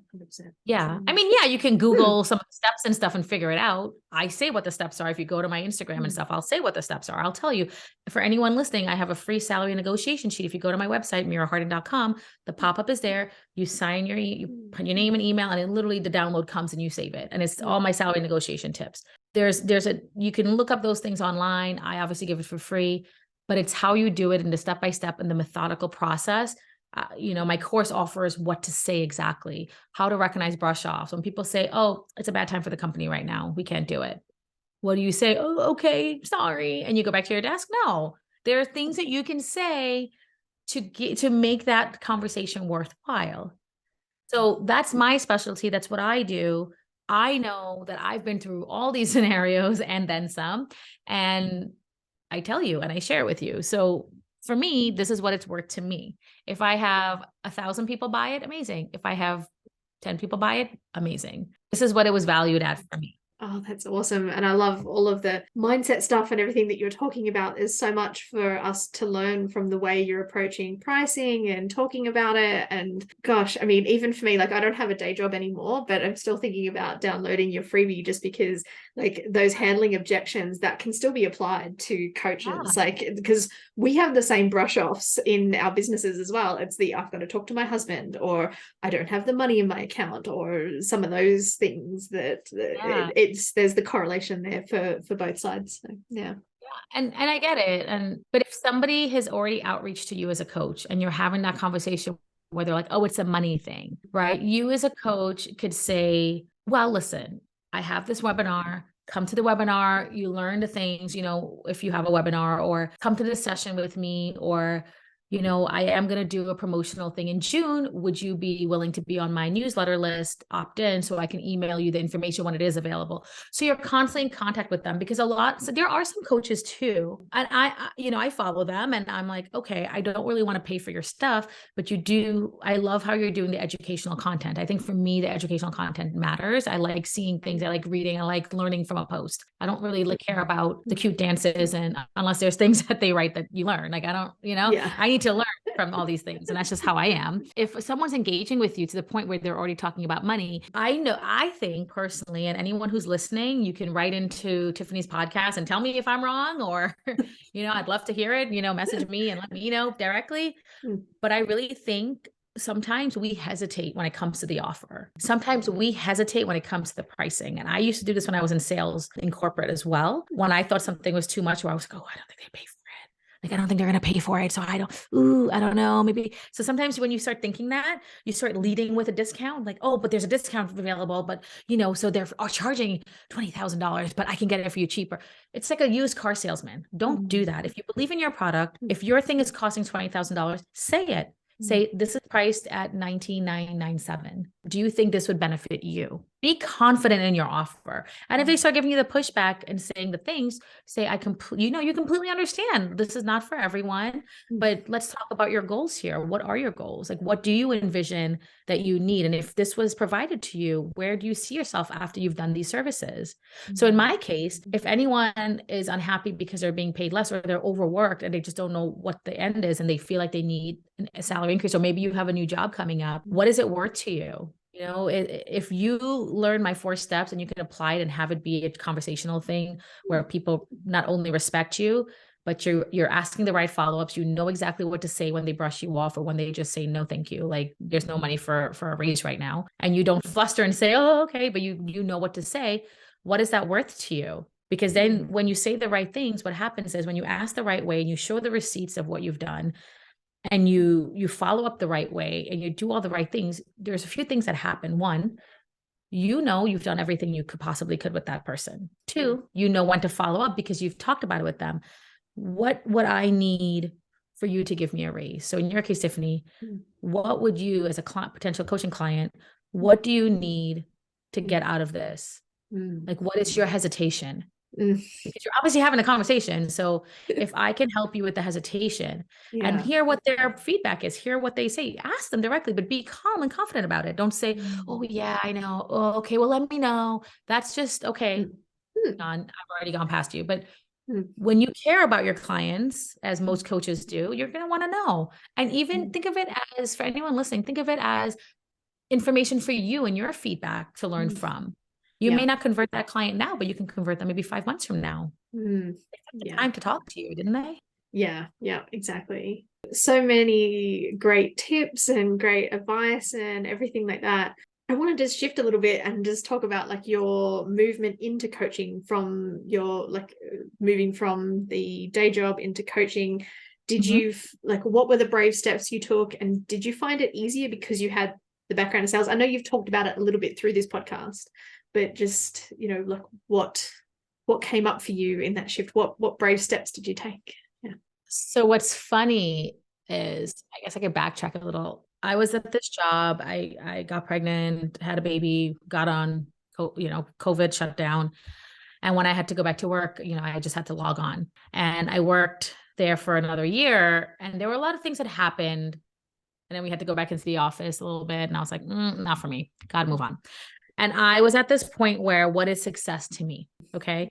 Yeah. I mean, yeah, you can Google some of the steps and stuff and figure it out. I say what the steps are. If you go to my Instagram and stuff, I'll say what the steps are. I'll tell you. For anyone listening, I have a free salary negotiation sheet. If you go to my website, meerahardin.com, the pop-up is there. You sign you put your name and email, and it literally the download comes and you save it. And it's all my salary negotiation tips. You can look up those things online. I obviously give it for free, but it's how you do it and the step-by-step and the methodical process. My course offers what to say exactly, how to recognize brush offs. When people say, oh, it's a bad time for the company right now, we can't do it. What do you say? Oh, okay, sorry. And you go back to your desk. No, there are things that you can say to make that conversation worthwhile. So that's my specialty. That's what I do. I know that I've been through all these scenarios and then some, and I tell you and I share it with you. So for me, this is what it's worth to me. If I have 1,000 people buy it, amazing. If I have 10 people buy it, amazing. This is what it was valued at for me. Oh, that's awesome. And I love all of the mindset stuff and everything that you're talking about. Is so much for us to learn from the way you're approaching pricing and talking about it. And gosh, I mean, even for me, like I don't have a day job anymore, but I'm still thinking about downloading your freebie just because like those handling objections that can still be applied to coaches, like because we have the same brush offs in our businesses as well. It's I've got to talk to my husband, or I don't have the money in my account, or some of those things that there's the correlation there for both sides. So, yeah. And I get it. But if somebody has already outreached to you as a coach and you're having that conversation where they're like, oh, it's a money thing, right? You as a coach could say, well, listen, I have this webinar. Come to the webinar. You learn the things, if you have a webinar, or come to this session with me, or I am going to do a promotional thing in June. Would you be willing to be on my newsletter list, opt in, so I can email you the information when it is available? So you're constantly in contact with them, because so there are some coaches too. And I follow them and I'm like, okay, I don't really want to pay for your stuff, but I love how you're doing the educational content. I think for me, the educational content matters. I like seeing things. I like reading. I like learning from a post. I don't really care about the cute dances, and unless there's things that they write that you learn, like I don't, I need to learn from all these things. And that's just how I am. If someone's engaging with you to the point where they're already talking about money, I think personally, and anyone who's listening, you can write into Tiffany's podcast and tell me if I'm wrong, or, I'd love to hear it, message me and let me know directly. But I really think sometimes we hesitate when it comes to the offer. Sometimes we hesitate when it comes to the pricing. And I used to do this when I was in sales in corporate as well. When I thought something was too much, where I was like, oh, I don't think they pay for it. Like, I don't think they're going to pay for it. So I don't know, maybe. So sometimes when you start thinking that, you start leading with a discount, like, oh, but there's a discount available, but so they're charging $20,000, but I can get it for you cheaper. It's like a used car salesman. Don't do that. If you believe in your product, if your thing is costing $20,000, say it. Say, this is priced at $19,997. Do you think this would benefit you? Be confident in your offer. And if they start giving you the pushback and saying the things, say, you completely understand. This is not for everyone, but let's talk about your goals here. What are your goals? Like, what do you envision that you need? And if this was provided to you, where do you see yourself after you've done these services? So in my case, if anyone is unhappy because they're being paid less, or they're overworked and they just don't know what the end is, and they feel like they need a salary increase, or maybe you have a new job coming up, what is it worth to you? If you learn my 4 steps and you can apply it and have it be a conversational thing where people not only respect you, but you're asking the right follow-ups, you know exactly what to say when they brush you off, or when they just say, no, thank you. Like, there's no money for a raise right now. And you don't fluster and say, oh, okay, but you know what to say. What is that worth to you? Because then when you say the right things, what happens is when you ask the right way and you show the receipts of what you've done, and you follow up the right way and you do all the right things, there's a few things that happen. 1, you've done everything you possibly could with that person. 2, when to follow up because you've talked about it with them. What would I need for you to give me a raise? So in your case, Tiffany, what would you, as a potential coaching client, what do you need to get out of this? Like, what is your hesitation? because you're obviously having a conversation. So if I can help you with the hesitation and Yeah. hear what their feedback is, hear what they say, ask them directly, but be calm and confident about it. Don't say, oh yeah, I know. Oh, okay. Well, let me know. That's just okay. I've already gone past you. But when you care about your clients, as most coaches do, you're going to want to know. And even think of it as, for anyone listening, think of it as information for you and your feedback to learn from. You may not convert that client now, but you can convert them maybe 5 months from now. They took the time to talk to you, didn't they? Yeah, exactly. So many great tips and great advice and everything like that. I want to just shift a little bit and just talk about like your movement into coaching, from your moving from the day job into coaching. Did you what were the brave steps you took, and did you find it easier because you had the background in sales? I know you've talked about it a little bit through this podcast, but just, what came up for you in that shift? What brave steps did you take? So what's funny is, I guess I could backtrack a little. I was at this job. I got pregnant, had a baby, got on, COVID shut down. And when I had to go back to work, I just had to log on. And I worked there for another year. And there were a lot of things that happened. And then we had to go back into the office a little bit. And I was like, not for me. Gotta move on. And I was at this point where, what is success to me? Okay.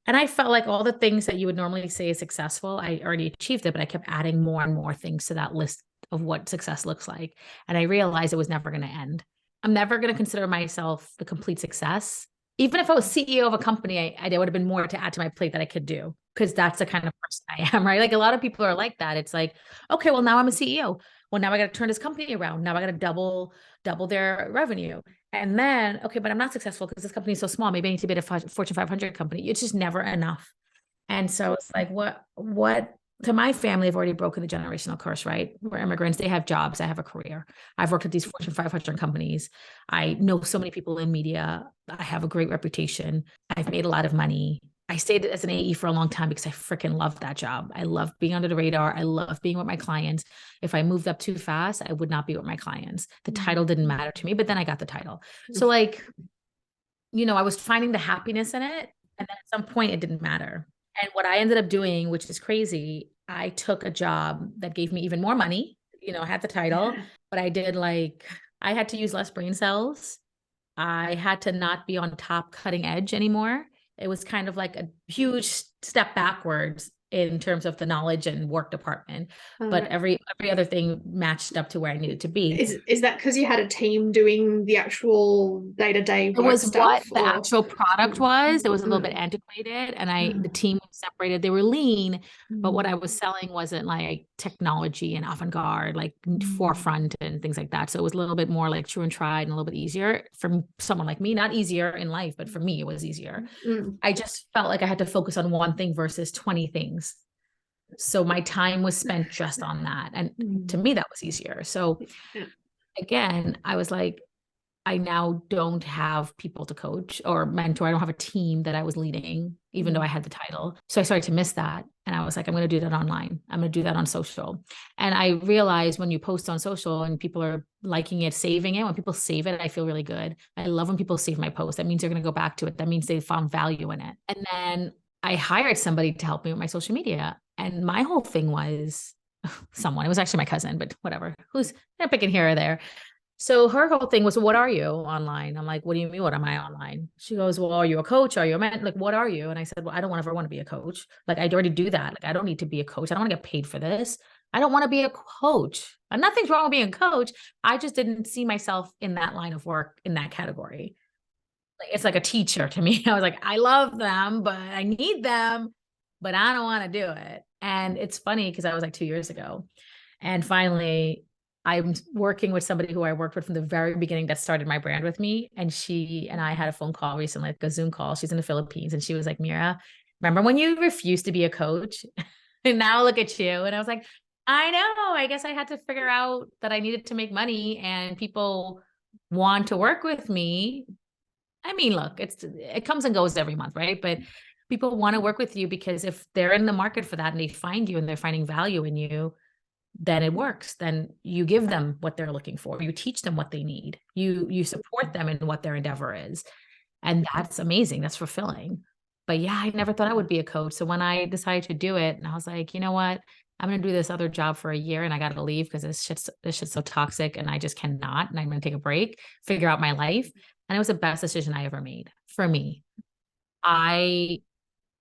And I felt like all the things that you would normally say is successful, I already achieved it, but I kept adding more and more things to that list of what success looks like. And I realized it was never going to end. I'm never going to consider myself the complete success. Even if I was CEO of a company, there would have been more to add to my plate that I could do, because that's the kind of person I am, right? Like, a lot of people are like that. It's like, okay, well, now I'm a CEO. Well, now I got to turn this company around. Now I got to double their revenue. And then, okay, but I'm not successful because this company is so small. Maybe I need to be at a Fortune 500 company. It's just never enough. And so it's like, what to my family, I've already broken the generational curse, right? We're immigrants. They have jobs. I have a career. I've worked at these Fortune 500 companies. I know so many people in media. I have a great reputation. I've made a lot of money. I stayed as an AE for a long time because I freaking loved that job. I loved being under the radar. I loved being with my clients. If I moved up too fast, I would not be with my clients. The title didn't matter to me, but then I got the title. So I was finding the happiness in it. And then at some point it didn't matter. And what I ended up doing, which is crazy, I took a job that gave me even more money. I had the title, but I had to use less brain cells. I had to not be on top cutting edge anymore. It was kind of like a huge step backwards in terms of the knowledge and work department, but every other thing matched up to where I needed to be. Is that because you had a team doing the actual day-to-day work? It was stuff, what the actual product was. It was a little bit antiquated, and the team was separated. They were lean, but what I was selling wasn't like technology and avant-garde, like forefront and things like that. So it was a little bit more like true and tried and a little bit easier for someone like me. Not easier in life, but for me, it was easier. I just felt like I had to focus on one thing versus 20 things. So my time was spent just on that. And to me, that was easier. So again, I was like, I now don't have people to coach or mentor. I don't have a team that I was leading, even though I had the title. So I started to miss that. And I was like, I'm going to do that online. I'm going to do that on social. And I realized when you post on social and people are liking it, saving it, when people save it, I feel really good. I love when people save my post. That means they're going to go back to it. That means they found value in it. And then I hired somebody to help me with my social media. And my whole thing was it was actually my cousin, but whatever, who's picking here or there. So her whole thing was, what are you online? I'm like, what do you mean? What am I online? She goes, well, are you a coach? Are you a man? Like, what are you? And I said, well, I don't ever want to be a coach. Like, I already do that. Like, I don't need to be a coach. I don't want to get paid for this. I don't want to be a coach. And nothing's wrong with being a coach. I just didn't see myself in that line of work, in that category. Like, it's like a teacher to me. I was like, I love them, but I need them, but I don't want to do it. And it's funny because I was like 2 years ago. And finally, I'm working with somebody who I worked with from the very beginning that started my brand with me. And she and I had a phone call recently, like a Zoom call. She's in the Philippines. And she was like, Meera, remember when you refused to be a coach? And now look at you. And I was like, I know. I guess I had to figure out that I needed to make money and people want to work with me. I mean, look, it comes and goes every month, right? But people want to work with you because if they're in the market for that and they find you and they're finding value in you, then it works. Then you give them what they're looking for. You teach them what they need. You support them in what their endeavor is. And that's amazing. That's fulfilling. But yeah, I never thought I would be a coach. So when I decided to do it, and I was like, you know what? I'm going to do this other job for a year and I got to leave because this shit's so toxic and I just cannot. And I'm going to take a break, figure out my life. And it was the best decision I ever made for me. I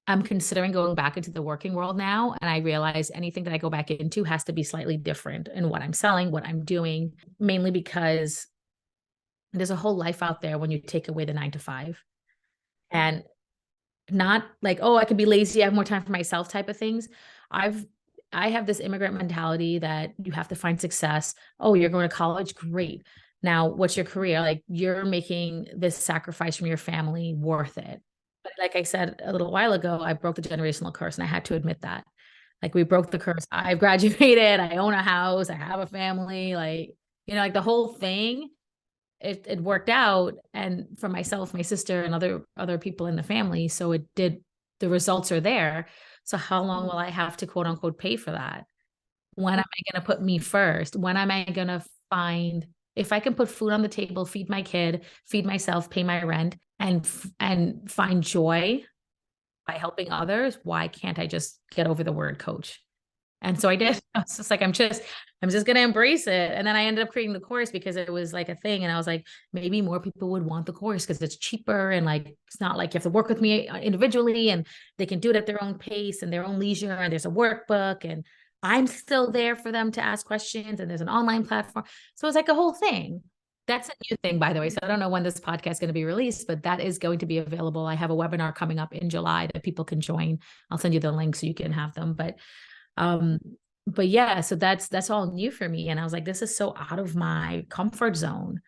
am considering going back into the working world now. And I realize anything that I go back into has to be slightly different in what I'm selling, what I'm doing, mainly because there's a whole life out there when you take away the 9 to 5. And not like, oh, I could be lazy, I have more time for myself type of things. I've I have this immigrant mentality that you have to find success. Oh, you're going to college? Great. Now, what's your career? Like you're making this sacrifice from your family worth it. But like I said a little while ago, I broke the generational curse and I had to admit that. Like we broke the curse. I've graduated, I own a house, I have a family, like, like the whole thing it worked out and for myself, my sister and other people in the family. So it did, the results are there. So how long will I have to quote unquote pay for that? When am I going to put me first? When am I going to find, if I can put food on the table, feed my kid, feed myself, pay my rent and find joy by helping others, why can't I just get over the word coach? And so I did. I was just like, I'm just going to embrace it. And then I ended up creating the course because it was like a thing. And I was like, maybe more people would want the course because it's cheaper. And like, it's not like you have to work with me individually and they can do it at their own pace and their own leisure. And there's a workbook and I'm still there for them to ask questions. And there's an online platform. So it's like a whole thing. That's a new thing, by the way. So I don't know when this podcast is going to be released, but that is going to be available. I have a webinar coming up in July that people can join. I'll send you the link so you can have them. Um, but yeah, so that's all new for me. And I was like, this is so out of my comfort zone,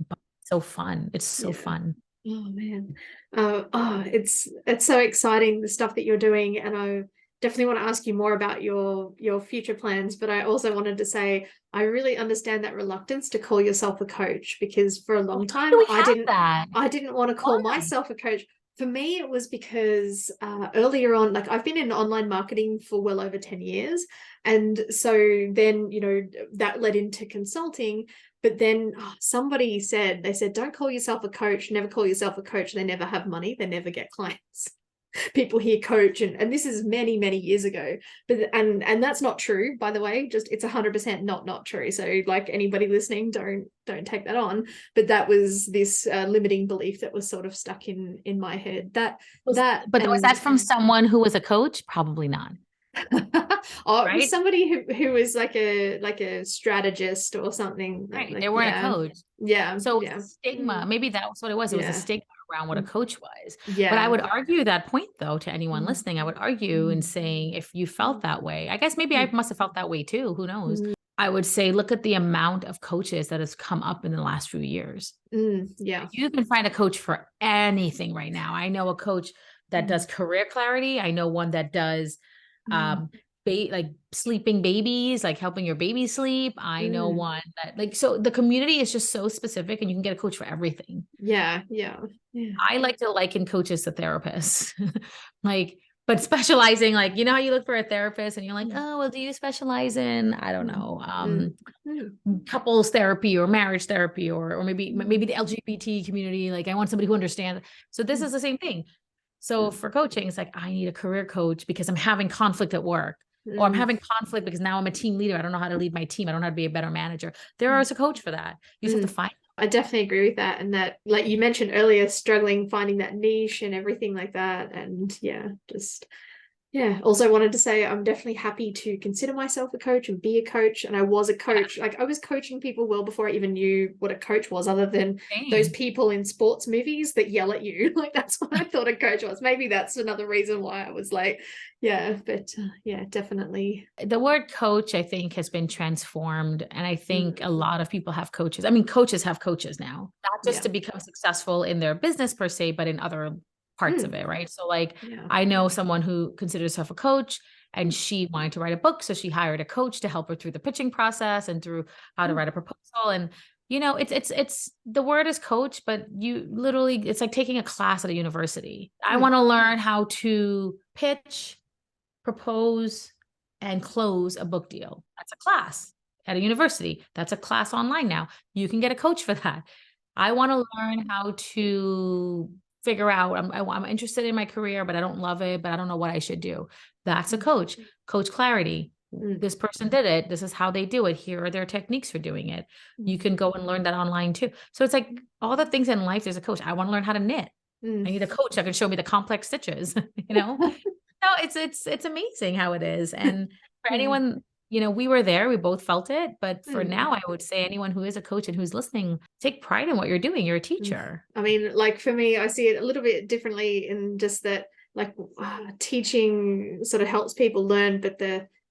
but so fun. It's so fun. Oh man. It's so exciting, the stuff that you're doing. And I definitely want to ask you more about your future plans. But I also wanted to say I really understand that reluctance to call yourself a coach, because for a long time I didn't want to call myself a coach. For me, it was because earlier on, like I've been in online marketing for well over 10 years. And so then, that led into consulting. But then somebody said, don't call yourself a coach, never call yourself a coach. They never have money. They never get clients. People hear coach and this is many, many years ago, but and that's not true, by the way. Just it's 100% not true. So like anybody listening, don't take that on. But that was this limiting belief that was sort of stuck in my head. But was that from someone who was a coach? Probably not. Oh, right? It was somebody who was like a strategist or something. Right. They weren't a coach. Yeah. So stigma, maybe that was what it was. It was a stigma around what a coach was. Yeah. But I would argue that point though, to anyone listening, I would argue in saying, if you felt that way, I guess maybe I must have felt that way too. Who knows? I would say, look at the amount of coaches that has come up in the last few years. Yeah. You can find a coach for anything right now. I know a coach that does career clarity. I know one that does like sleeping babies, like helping your baby sleep. I know one that like, so the community is just so specific and you can get a coach for everything. Yeah. I like to liken coaches to therapists. Like, but specializing, like, how you look for a therapist and you're like, oh, well, do you specialize in, I don't know, couples therapy or marriage therapy or maybe the LGBT community. Like I want somebody who understands. So this is the same thing. So for coaching, it's like, I need a career coach because I'm having conflict at work. Or I'm having conflict because now I'm a team leader. I don't know how to lead my team. I don't know how to be a better manager. There is a coach for that. You just have to find. I definitely agree with that. And that, like you mentioned earlier, struggling, finding that niche and everything like that. And also wanted to say I'm definitely happy to consider myself a coach and be a coach. And I was a coach. Like I was coaching people well before I even knew what a coach was, other than those people in sports movies that yell at you. Like that's what I thought a coach was. Maybe that's another reason why I was like, definitely. The word coach, I think, has been transformed. And I think a lot of people have coaches. I mean, coaches have coaches now, not just to become successful in their business per se, but in other parts of it, right? So like I know someone who considers herself a coach and she wanted to write a book. So she hired a coach to help her through the pitching process and through how to write a proposal. And, it's the word is coach, but you literally, it's like taking a class at a university. I want to learn how to pitch, propose, and close a book deal. That's a class at a university. That's a class online now. You can get a coach for that. I want to learn how to figure out, I'm interested in my career, but I don't love it, but I don't know what I should do. That's a coach. Coach clarity. This person did it. This is how they do it. Here are their techniques for doing it. You can go and learn that online too. So it's like all the things in life, there's a coach. I want to learn how to knit. I need a coach that can show me the complex stitches, you know? No, it's amazing how it is. And for anyone, we were there, we both felt it. But for now, I would say anyone who is a coach and who's listening, take pride in what you're doing. You're a teacher. I mean, like for me, I see it a little bit differently in just that, like teaching sort of helps people learn, but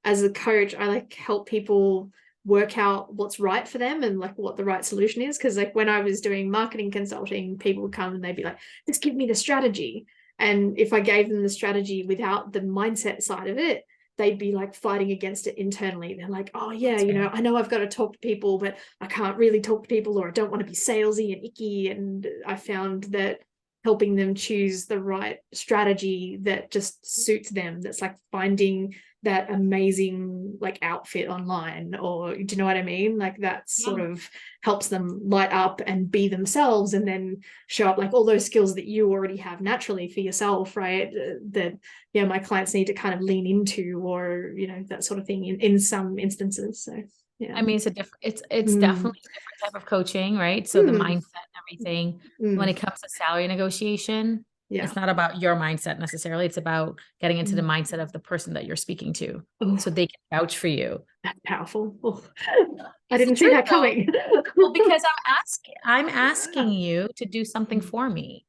as a coach, I like help people work out what's right for them and like what the right solution is. Because like when I was doing marketing consulting, people would come and they'd be like, just give me the strategy. And if I gave them the strategy without the mindset side of it, they'd be like fighting against it internally. They're like, oh yeah, I know I've got to talk to people, but I can't really talk to people, or I don't want to be salesy and icky. And I found that helping them choose the right strategy that just suits them, that's like finding that amazing like outfit online, or do you know what I mean? Like that sort of helps them light up and be themselves, and then show up like all those skills that you already have naturally for yourself, right? That my clients need to kind of lean into, or that sort of thing in some instances. So I mean, it's definitely a different type of coaching, right? So the mindset and everything, when it comes to salary negotiation, it's not about your mindset necessarily. It's about getting into the mindset of the person that you're speaking to, so they can vouch for you. That's powerful. I didn't see that coming. Well, because I'm asking you to do something for me.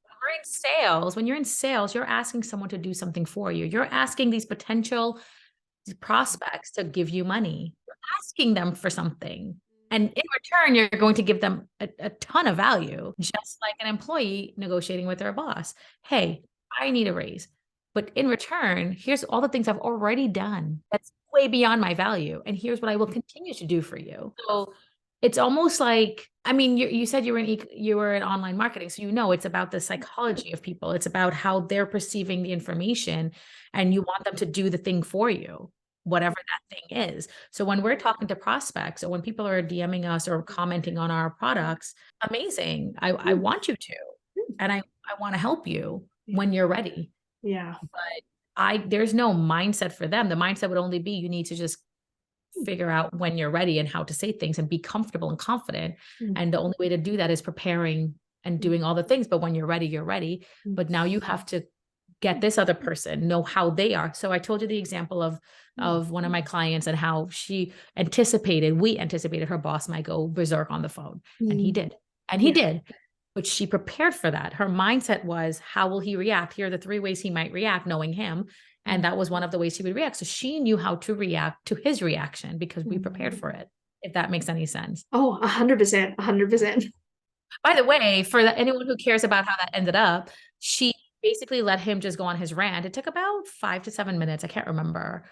When you're in sales, you're asking someone to do something for you. You're asking these potential prospects to give you money. You're asking them for something. And in return, you're going to give them a ton of value, just like an employee negotiating with their boss. Hey, I need a raise. But in return, here's all the things I've already done that's way beyond my value. And here's what I will continue to do for you. So it's almost like, I mean, you said you were in online marketing. So it's about the psychology of people. It's about how they're perceiving the information, and you want them to do the thing for you, whatever that thing is. So when we're talking to prospects, or when people are DMing us or commenting on our products, amazing. I want you to, and I want to help you when you're ready. Yeah. But there's no mindset for them. The mindset would only be, you need to just figure out when you're ready and how to say things and be comfortable and confident. And the only way to do that is preparing and doing all the things. But when you're ready, you're ready. But now you have to get this other person, know how they are. So I told you the example of one of my clients and how we anticipated her boss might go berserk on the phone. And he did. And he did. But she prepared for that. Her mindset was, how will he react? Here are the 3 ways he might react, knowing him. And that was one of the ways he would react. So she knew how to react to his reaction because we prepared for it, if that makes any sense. Oh, 100%, 100%. By the way, for anyone who cares about how that ended up, she basically let him just go on his rant. It took about 5 to 7 minutes. I can't remember,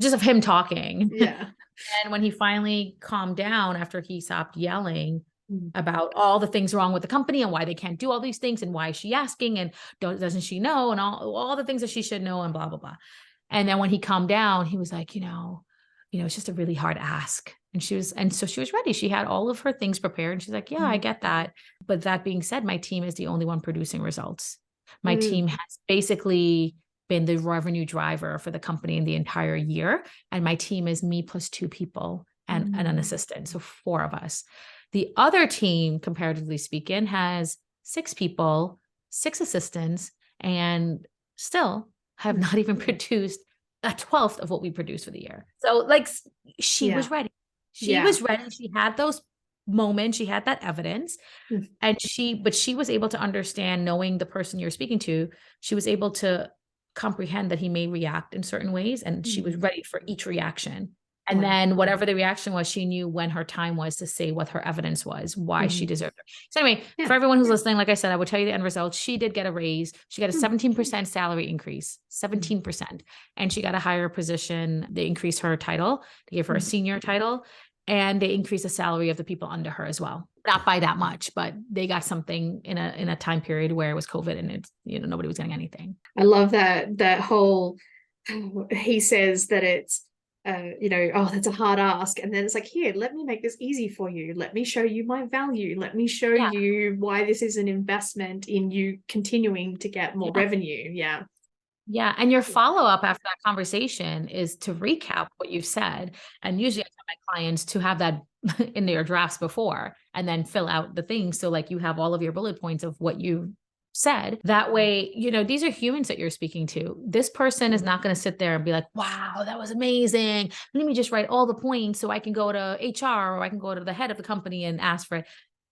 just of him talking. Yeah. And when he finally calmed down after he stopped yelling about all the things wrong with the company and why they can't do all these things, and why is she asking, and doesn't she know, and all the things that she should know, and blah, blah, blah. And then when he calmed down, he was like, it's just a really hard ask. And so she was ready. She had all of her things prepared. And she's like, yeah, I get that. But that being said, my team is the only one producing results. My team has basically been the revenue driver for the company in the entire year. And my team is me plus 2 people and an assistant. So 4 of us. The other team, comparatively speaking, has 6 people, 6 assistants, and still have not even produced a 12th of what we produced for the year. So like she was ready. She was ready. She had those moments. She had that evidence. And she was able to understand, knowing the person you're speaking to, she was able to comprehend that he may react in certain ways. And she was ready for each reaction. And then whatever the reaction was, she knew when her time was to say what her evidence was, why she deserved it. So anyway, for everyone who's listening, like I said, I will tell you the end result. She did get a raise. She got a 17% salary increase, 17%. And she got a higher position. They increased her title. They gave her a senior title. And they increased the salary of the people under her as well. Not by that much, but they got something in a time period where it was COVID and it's, nobody was getting anything. I love that whole, he says that it's oh, that's a hard ask. And then it's like, here, let me make this easy for you. Let me show you my value. Let me show Yeah. you why this is an investment in you continuing to get more revenue. Yeah. Yeah. And your follow-up after that conversation is to recap what you've said. And usually I tell my clients to have that in their drafts before and then fill out the things. So like you have all of your bullet points of what you said. That way, these are humans that you're speaking to. This person is not going to sit there and be like, wow, that was amazing. Let me just write all the points so I can go to HR or I can go to the head of the company and ask for it.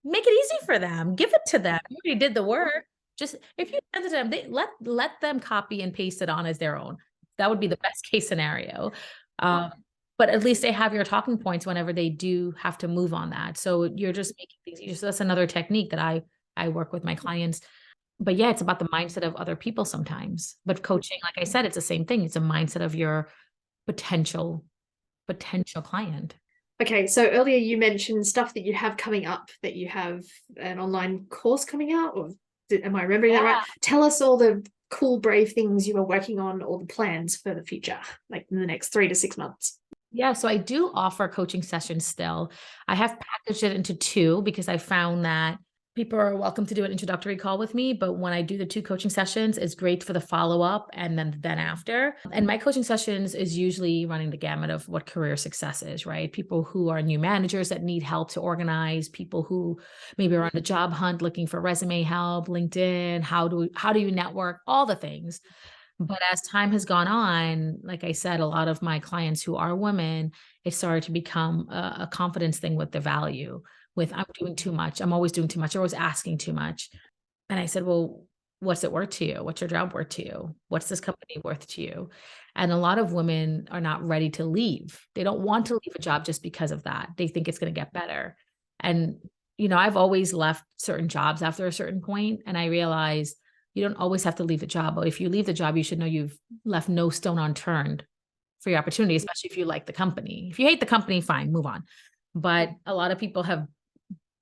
Make it easy for them. Give it to them. You already did the work. Just if you send it to them, let them copy and paste it on as their own. That would be the best case scenario. But at least they have your talking points whenever they do have to move on that. So you're just making things easier. So that's another technique that I work with my clients. But yeah, it's about the mindset of other people sometimes. But coaching, like I said, it's the same thing. It's a mindset of your potential client. Okay, so earlier you mentioned stuff that you have coming up, that you have an online course coming out, or am I remembering that right? Tell us all the cool, brave things you are working on, or the plans for the future, like in the next 3 to 6 months. Yeah, so I do offer coaching sessions still. I have packaged it into 2 because I found that people are welcome to do an introductory call with me, but when I do the 2 coaching sessions, it's great for the follow-up and then after. And my coaching sessions is usually running the gamut of what career success is, right? People who are new managers that need help to organize, people who maybe are on the job hunt looking for resume help, LinkedIn, how do you network, all the things. But as time has gone on, like I said, a lot of my clients who are women, it started to become a confidence thing with the value, with I'm doing too much. I'm always doing too much. I'm always asking too much. And I said, well, what's it worth to you? What's your job worth to you? What's this company worth to you? And a lot of women are not ready to leave. They don't want to leave a job just because of that. They think it's going to get better. And, I've always left certain jobs after a certain point. And I realized you don't always have to leave the job, but if you leave the job, you should know you've left no stone unturned for your opportunity, especially if you like the company. If you hate the company, fine, move on. But a lot of people have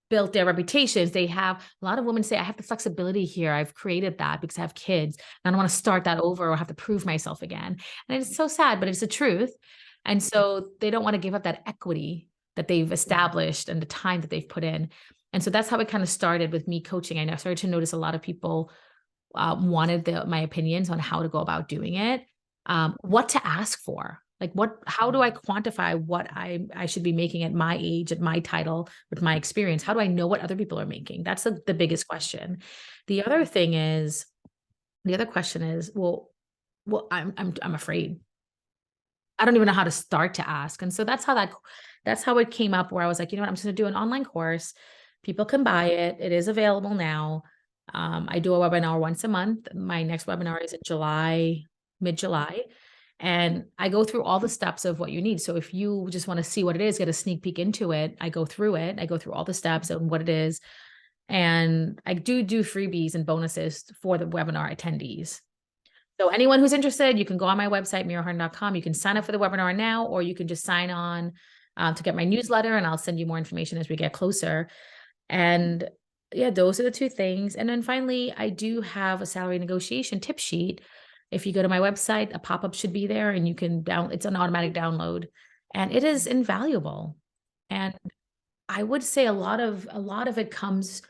built their reputations. A lot of women say, I have the flexibility here. I've created that because I have kids. And I don't want to start that over or have to prove myself again. And it's so sad, but it's the truth. And so they don't want to give up that equity that they've established and the time that they've put in. And so that's how it kind of started with me coaching. I started to notice a lot of people wanted my opinions on how to go about doing it, what to ask for, like how do I quantify what I should be making at my age, at my title, with my experience? How do I know what other people are making? That's the biggest question. The other question is, well, I'm afraid. I don't even know how to start to ask. And so that's how it came up, where I was like, you know what, I'm just going to do an online course. People can buy it. It is available now. I do a webinar once a month. My next webinar is in mid-July. And I go through all the steps of what you need. So if you just want to see what it is, get a sneak peek into it, I go through it. I go through all the steps and what it is. And I do freebies and bonuses for the webinar attendees. So anyone who's interested, you can go on my website, meerahardin.com. You can sign up for the webinar now, or you can just sign on to get my newsletter, and I'll send you more information as we get closer. And yeah, those are the 2 things. And then finally, I do have a salary negotiation tip sheet. If you go to my website, a pop-up should be there, and you can it's an automatic download, and it is invaluable. And I would say a lot of it comes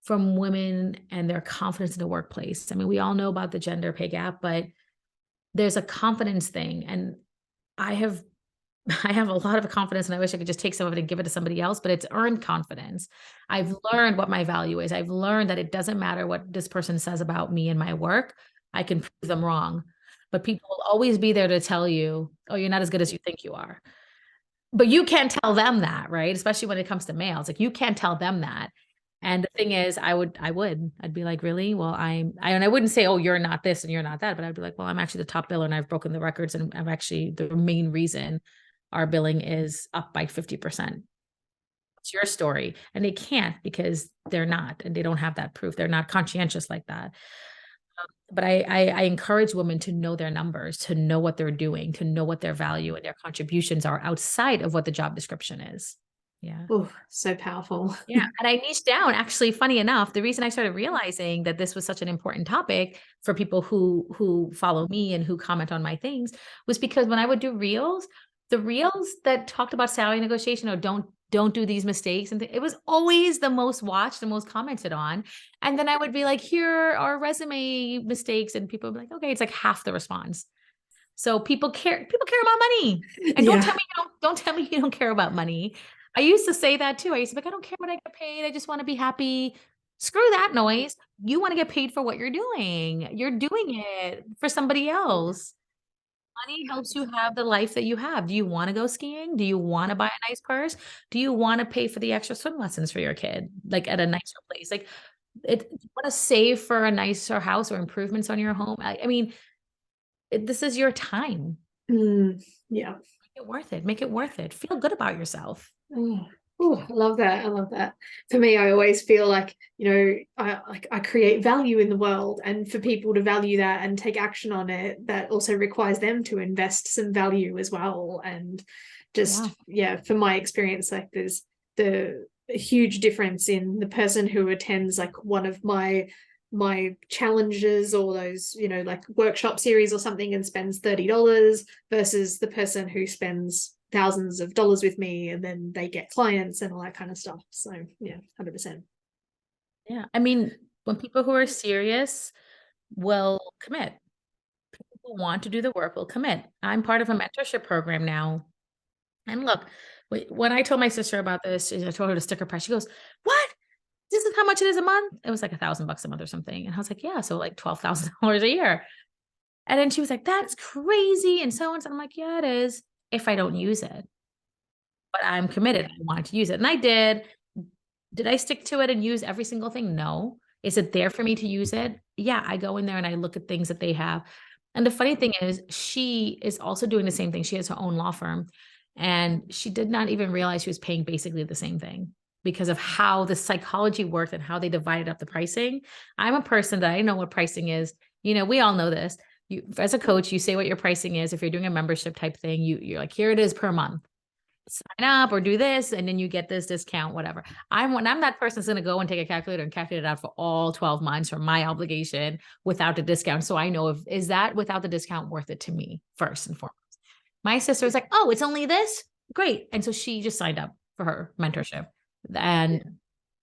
from women and their confidence in the workplace. I mean, we all know about the gender pay gap, but there's a confidence thing. And I have a lot of confidence, and I wish I could just take some of it and give it to somebody else, but it's earned confidence. I've learned what my value is. I've learned that it doesn't matter what this person says about me and my work. I can prove them wrong, but people will always be there to tell you, oh, you're not as good as you think you are. But you can't tell them that, right? Especially when it comes to males, like you can't tell them that. And the thing is, I'd be like, really? Well, and I wouldn't say, oh, you're not this and you're not that, but I'd be like, well, I'm actually the top biller and I've broken the records. And I'm actually the main reason our billing is up by 50%. It's your story. And they can't, because they're not, and they don't have that proof. They're not conscientious like that. But I encourage women to know their numbers, to know what they're doing, to know what their value and their contributions are outside of what the job description is. Yeah. Oh, so powerful. Yeah. And I niched down, actually, funny enough, the reason I started realizing that this was such an important topic for people who follow me and who comment on my things was because when I would do reels, The reels that talked about salary negotiation or don't do these mistakes, and it was always the most watched, the most commented on. And then I would be like, here are resume mistakes, and people would be like, okay, it's like half the response. So people care about money. And Yeah. don't tell me you don't care about money. I used to say that too. I used to be like, I don't care what I get paid. I just want to be happy. Screw that noise. You want to get paid for what you're doing. You're doing it for somebody else. Money helps you have the life that you have. Do you want to go skiing? Do you want to buy a nice purse? Do you want to pay for the extra swim lessons for your kid, like at a nicer place? Like, you want to save for a nicer house or improvements on your home? I mean, this is your time. Yeah. Make it worth it. Make it worth it. Feel good about yourself. Oh, I love that. I love that. For me, I always feel like, I create value in the world, and for people to value that and take action on it, that also requires them to invest some value as well. And just, from my experience, like there's a huge difference in the person who attends like one of my challenges or those, like workshop series or something and spends $30 versus the person who spends thousands of dollars with me and then they get clients and all that kind of stuff. So yeah, 100%. Yeah. I mean, when people who are serious will commit, people who want to do the work will commit. I'm part of a mentorship program now. And look, when I told my sister about this, I told her to stick her price. She goes, "What? This is how much it is a month?" It was like $1,000 a month or something. And I was like, yeah, so like $12,000 a year. And then she was like, "That's crazy." And so on. So I'm like, yeah, it is if I don't use it. But I'm committed. I wanted to use it. And I did. Did I stick to it and use every single thing? No. Is it there for me to use it? Yeah, I go in there and I look at things that they have. And the funny thing is, she is also doing the same thing. She has her own law firm. And she did not even realize she was paying basically the same thing because of how the psychology worked and how they divided up the pricing. I'm a person that I know what pricing is. We all know this. You, as a coach, you say what your pricing is. If you're doing a membership type thing, you're like, here it is per month. Sign up or do this, and then you get this discount, whatever. I'm that person that's going to go and take a calculator and calculate it out for all 12 months for my obligation without the discount. So I know is that without the discount worth it to me first and foremost. My sister was like, oh, it's only this? Great. And so she just signed up for her mentorship and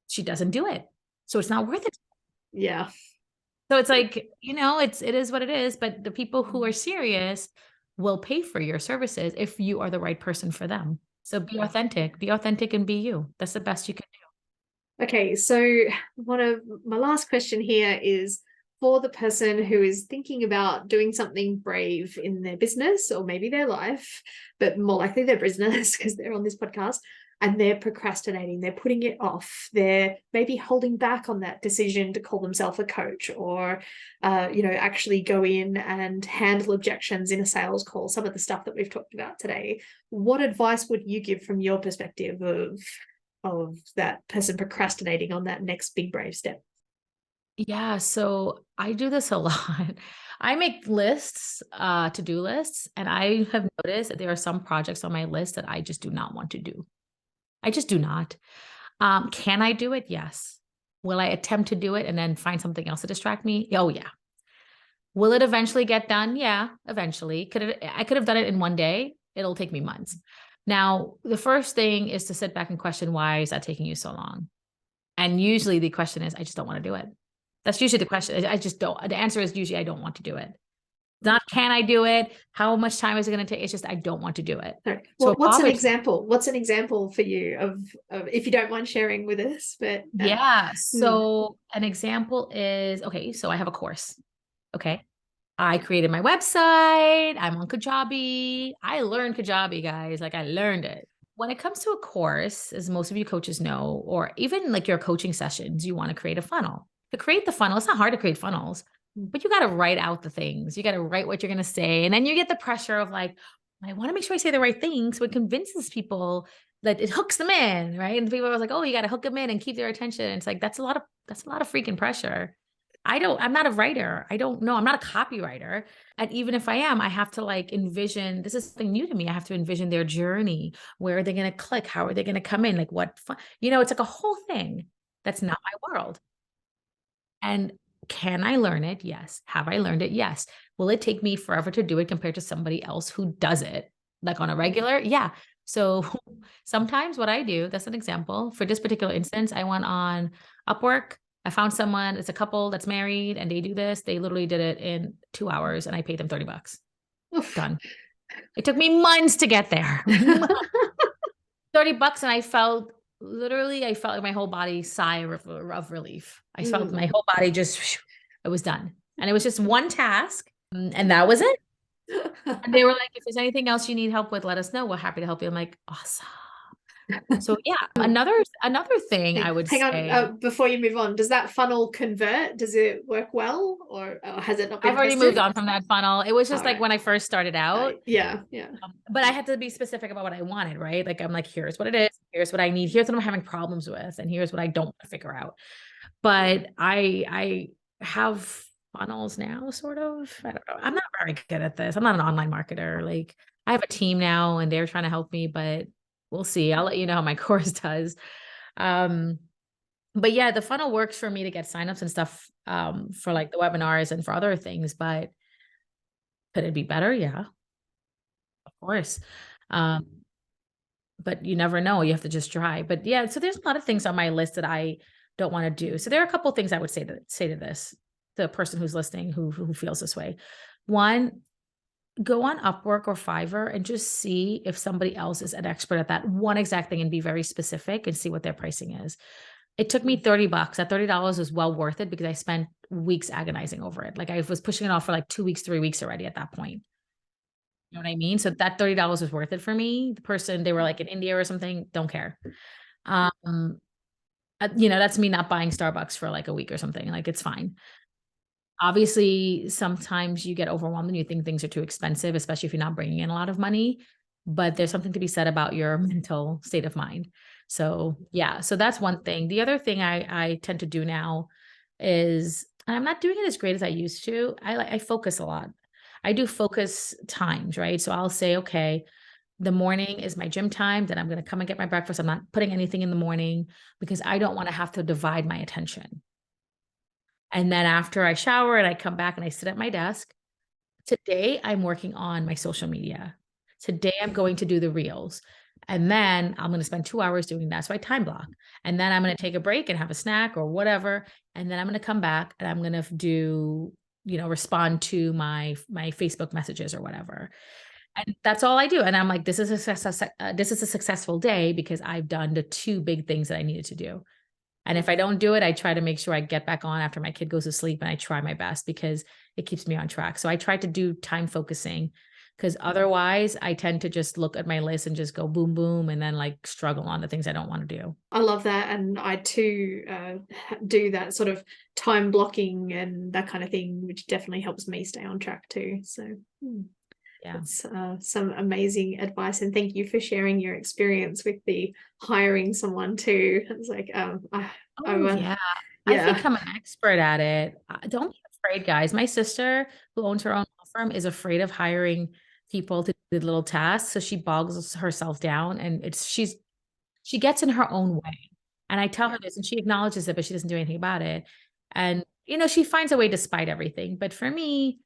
she doesn't do it. So it's not worth it. Yeah. So it's like, it is what it is. But the people who are serious will pay for your services if you are the right person for them. So be authentic and be you. That's the best you can do. Okay. So one of my last question here is for the person who is thinking about doing something brave in their business or maybe their life, but more likely their business because they're on this podcast, and they're procrastinating, they're putting it off, they're maybe holding back on that decision to call themselves a coach or, actually go in and handle objections in a sales call, some of the stuff that we've talked about today. What advice would you give from your perspective of that person procrastinating on that next big brave step? Yeah, so I do this a lot. I make lists, to-do lists, and I have noticed that there are some projects on my list that I just do not want to do. I just do not. Can I do it? Yes. Will I attempt to do it and then find something else to distract me? Oh, yeah. Will it eventually get done? Yeah, eventually. I could have done it in one day. It'll take me months. Now, the first thing is to sit back and question, why is that taking you so long? And usually the question is, I just don't want to do it. That's usually the question. I just don't. The answer is usually I don't want to do it. Not can I do it? How much time is it going to take? It's just I don't want to do it. Well, so what's an example? What's an example for you of if you don't mind sharing with us? But yeah, so an example is okay. So I have a course. Okay, I created my website. I'm on Kajabi. I learned Kajabi, guys. Like I learned it. When it comes to a course, as most of you coaches know, or even like your coaching sessions, you want to create a funnel. To create the funnel, it's not hard to create funnels. But you got to write out the things. You got to write what you're going to say. And then you get the pressure of like, I want to make sure I say the right thing. So it convinces people that it hooks them in. Right. And people are like, oh, you got to hook them in and keep their attention. And it's like, that's a lot of freaking pressure. I'm not a writer. I don't know. I'm not a copywriter. And even if I am, I have to like envision, this is something new to me. I have to envision their journey. Where are they going to click? How are they going to come in? Like what fun? It's like a whole thing. That's not my world. And can I learn it? Yes. Have I learned it? Yes. Will it take me forever to do it compared to somebody else who does it? like on a regular? Yeah. So sometimes what I do, that's an example. For this particular instance, I went on Upwork. I found someone, it's a couple that's married and they do this. They literally did it in 2 hours and I paid them $30. Oof. Done. It took me months to get there. $30 and I felt like my whole body sigh of relief. I felt my whole body just, it was done. And it was just one task and that was it. And they were like, if there's anything else you need help with, let us know. We're happy to help you. I'm like, awesome. So yeah, another thing I would Hang say. on, before you move on, does that funnel convert? Does it work well, or has it not been I've already tested? moved on from that funnel. It was just like when I first started out. Yeah. But I had to be specific about what I wanted, right? Like I'm like, here's what it is, here's what I need, here's what I'm having problems with, and here's what I don't want to figure out. But I have funnels now, sort of. I don't know. I'm not very good at this. I'm not an online marketer. Like I have a team now and they're trying to help me, but we'll see. I'll let you know how my course does. But yeah, the funnel works for me to get signups and stuff for like the webinars and for other things, but could it be better? Yeah, of course. But you never know. You have to just try. But yeah, so there's a lot of things on my list that I don't want to do. So there are a couple of things I would say to this, the person who's listening who feels this way. One, go on Upwork or Fiverr and just see if somebody else is an expert at that one exact thing and be very specific and see what their pricing is. It took me $30. That $30 was well worth it because I spent weeks agonizing over it. Like I was pushing it off for like 2 weeks, 3 weeks already at that point. You know what I mean? So that $30 was worth it for me. The person, they were like in India or something, don't care. That's me not buying Starbucks for like a week or something. Like it's fine. Obviously, sometimes you get overwhelmed and you think things are too expensive, especially if you're not bringing in a lot of money, but there's something to be said about your mental state of mind. So yeah, so that's one thing. The other thing I tend to do now is, and I'm not doing it as great as I used to. I focus a lot. I do focus times, right? So I'll say, okay, the morning is my gym time. Then I'm going to come and get my breakfast. I'm not putting anything in the morning because I don't want to have to divide my attention. And then after I shower and I come back and I sit at my desk, today I'm working on my social media. Today I'm going to do the reels. And then I'm going to spend 2 hours doing that. So I time block. And then I'm going to take a break and have a snack or whatever. And then I'm going to come back and I'm going to do, respond to my Facebook messages or whatever. And that's all I do. And I'm like, this is a successful day because I've done the 2 big things that I needed to do. And if I don't do it, I try to make sure I get back on after my kid goes to sleep and I try my best because it keeps me on track. So I try to do time focusing because otherwise I tend to just look at my list and just go boom, boom, and then like struggle on the things I don't want to do. I love that. And I too do that sort of time blocking and that kind of thing, which definitely helps me stay on track too. So yeah, it's some amazing advice, and thank you for sharing your experience with the hiring someone too. It's like I've become an expert at it. Don't be afraid, guys. My sister, who owns her own law firm, is afraid of hiring people to do little tasks, so she bogs herself down, and she gets in her own way. And I tell her this, and she acknowledges it, but she doesn't do anything about it. And she finds a way despite everything. But for me,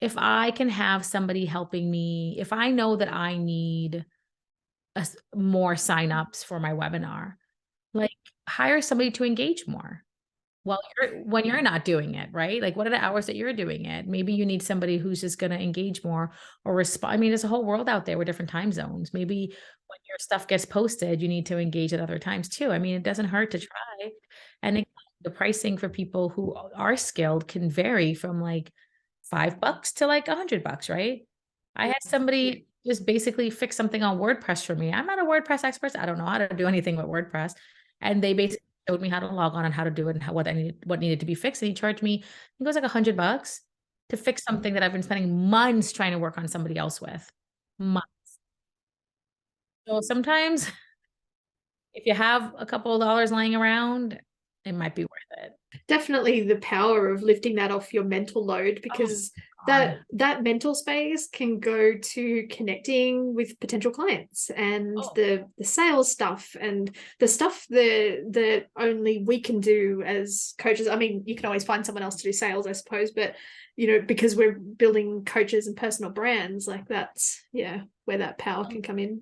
if I can have somebody helping me, if I know that I need more signups for my webinar, like hire somebody to engage more. Well, when you're not doing it, right? Like what are the hours that you're doing it? Maybe you need somebody who's just going to engage more or respond. I mean, there's a whole world out there with different time zones. Maybe when your stuff gets posted, you need to engage at other times too. I mean, it doesn't hurt to try. And again, the pricing for people who are skilled can vary from like $5 to like $100, right? I had somebody just basically fix something on WordPress for me. I'm not a WordPress expert. I don't know how to do anything with WordPress. And they basically showed me how to log on and how to do it and what needed to be fixed. And he charged me, it was like $100 to fix something that I've been spending months trying to work on somebody else with. Months. So sometimes if you have a couple of dollars laying around, it might be worth it. Definitely the power of lifting that off your mental load, because that mental space can go to connecting with potential clients and the sales stuff and the stuff that only we can do as coaches. I mean, you can always find someone else to do sales, I suppose, but because we're building coaches and personal brands, like that's where that power can come in?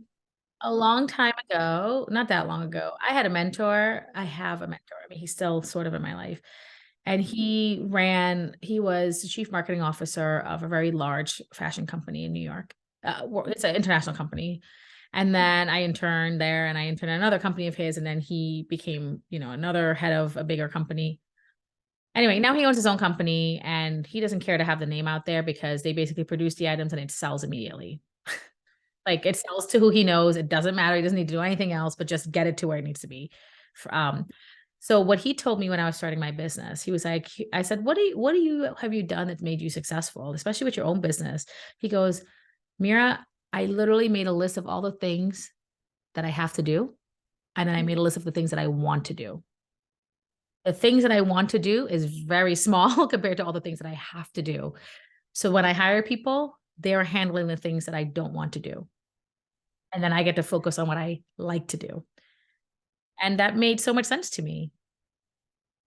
A long time ago, not that long ago, I had a mentor. I have a mentor. I mean, he's still sort of in my life. And he was the chief marketing officer of a very large fashion company in New York. It's an international company. And then I interned there and I interned at another company of his. And then he became, another head of a bigger company. Anyway, now he owns his own company and he doesn't care to have the name out there because they basically produce the items and it sells immediately. Like it sells to who he knows. It doesn't matter. He doesn't need to do anything else, but just get it to where it needs to be. So what he told me when I was starting my business, he was like, I said, what have you done that made you successful, especially with your own business? He goes, Meera, I literally made a list of all the things that I have to do. And then I made a list of the things that I want to do. The things that I want to do is very small compared to all the things that I have to do. So when I hire people, they're handling the things that I don't want to do. And then I get to focus on what I like to do. And that made so much sense to me,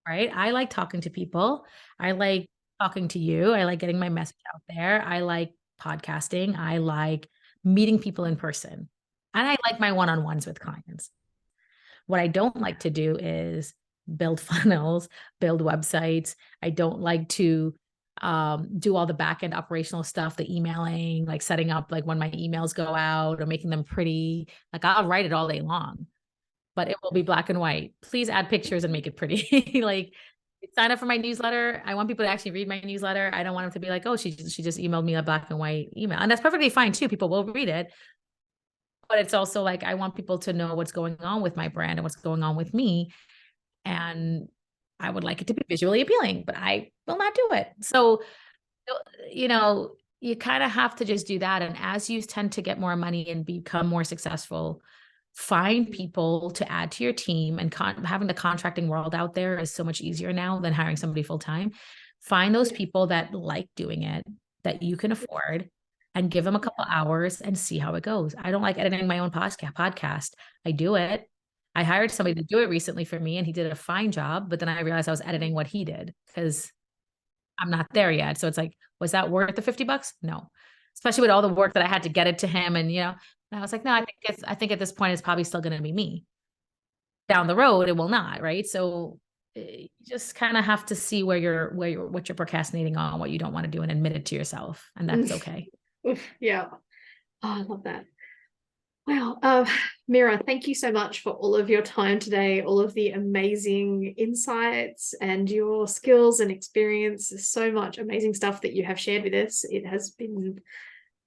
right? I like talking to people. I like talking to you. I like getting my message out there. I like podcasting. I like meeting people in person. And I like my one-on-ones with clients. What I don't like to do is build funnels, build websites. I don't like to do all the back end operational stuff, the emailing, like setting up like when my emails go out or making them pretty. Like I'll write it all day long, but it will be black and white. Please add pictures and make it pretty. Like sign up for my newsletter. I want people to actually read my newsletter. I don't want them to be like, oh, she just emailed me a black and white email. And that's perfectly fine too. People will read it. But it's also like, I want people to know what's going on with my brand and what's going on with me. And I would like it to be visually appealing, but I will not do it. So, you kind of have to just do that. And as you tend to get more money and become more successful, find people to add to your team. And having the contracting world out there is so much easier now than hiring somebody full time. Find those people that like doing it, that you can afford, and give them a couple hours and see how it goes. I don't like editing my own podcast. I do it. I hired somebody to do it recently for me and he did a fine job, but then I realized I was editing what he did because I'm not there yet. So it's like, was that worth the $50? No, especially with all the work that I had to get it to him. And, and I was like, no, I think at this point it's probably still going to be me. Down the road, it will not. Right. So you just kind of have to see what you're procrastinating on, what you don't want to do and admit it to yourself. And that's okay. Yeah. Oh, I love that. Wow. Meera, thank you so much for all of your time today, all of the amazing insights and your skills and experience. There's so much amazing stuff that you have shared with us. It has been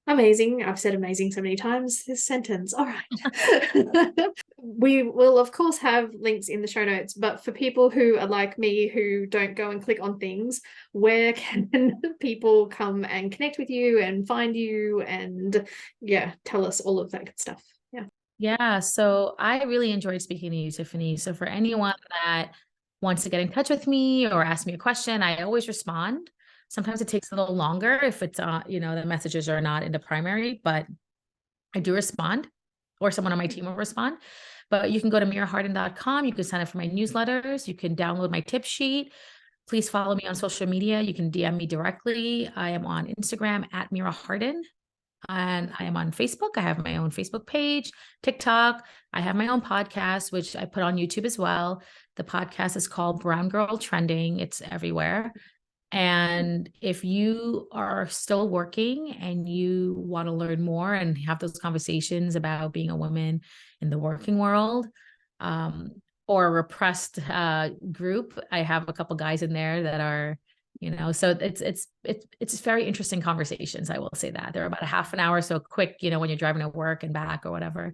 amazing. I've said amazing so many times this sentence. All right. We will, of course, have links in the show notes, but for people who are like me, who don't go and click on things, where can people come and connect with you and find you and, tell us all of that good stuff? Yeah. So I really enjoyed speaking to you, Tiffany. So for anyone that wants to get in touch with me or ask me a question, I always respond. Sometimes it takes a little longer if it's, the messages are not in the primary, but I do respond, or someone on my team will respond. But you can go to meerahardin.com. You can sign up for my newsletters. You can download my tip sheet. Please follow me on social media. You can DM me directly. I am on Instagram at Meera Hardin. And I am on Facebook. I have my own Facebook page, TikTok. I have my own podcast, which I put on YouTube as well. The podcast is called Brown Girl Trending. It's everywhere. And if you are still working and you want to learn more and have those conversations about being a woman in the working world, or a repressed group, I have a couple guys in there that are, so it's very interesting conversations. I will say that they're about a half an hour, so quick, when you're driving to work and back or whatever.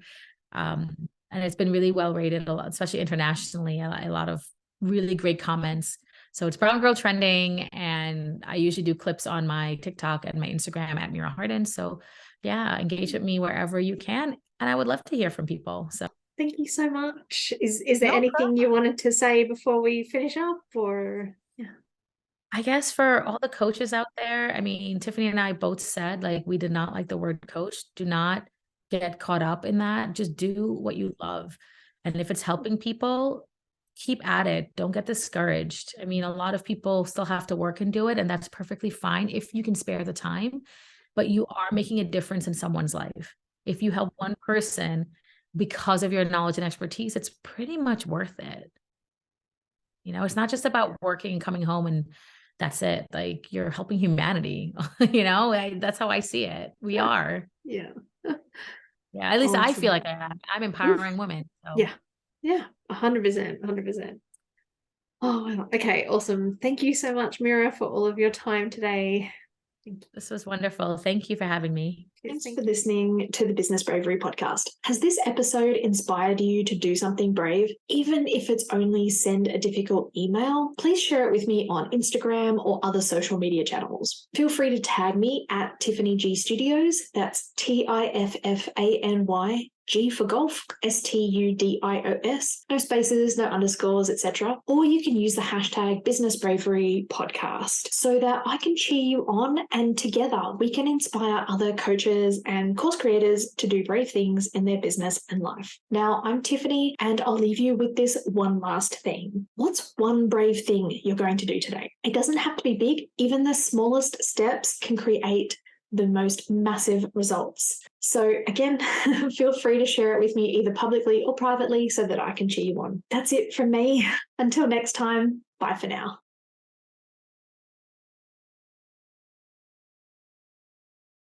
And it's been really well rated, especially internationally. A lot of really great comments. So it's Brown Girl Trending, and I usually do clips on my TikTok and my Instagram at Meera Hardin. So yeah, engage with me wherever you can, and I would love to hear from people. So thank you so much. Is there anything you wanted to say before we finish up, or? I guess for all the coaches out there, I mean, Tiffany and I both said, like, we did not like the word coach. Do not get caught up in that. Just do what you love. And if it's helping people, keep at it. Don't get discouraged. I mean, a lot of people still have to work and do it, and that's perfectly fine if you can spare the time, but you are making a difference in someone's life. If you help one person because of your knowledge and expertise, it's pretty much worth it. It's not just about working and coming home and that's it. Like, you're helping humanity, that's how I see it. We are. Yeah. Yeah. At least I Awesome. feel like I'm empowering women. So. Yeah. Yeah. 100%. 100%. Oh, okay. Awesome. Thank you so much, Meera, for all of your time today. This was wonderful. Thank you for having me. Thanks for listening to the Business Bravery podcast. Has this episode inspired you to do something brave? Even if it's only send a difficult email, please share it with me on Instagram or other social media channels. Feel free to tag me at Tiffany G Studios. That's TIFFANY. G for golf, STUDIOS, no spaces, no underscores, etc. Or you can use the hashtag Business Bravery Podcast so that I can cheer you on, and together we can inspire other coaches and course creators to do brave things in their business and life. Now, I'm Tiffany, and I'll leave you with this one last thing. What's one brave thing you're going to do today? It doesn't have to be big. Even the smallest steps can create the most massive results. So again, feel free to share it with me either publicly or privately so that I can cheer you on. That's it from me. Until next time, bye for now.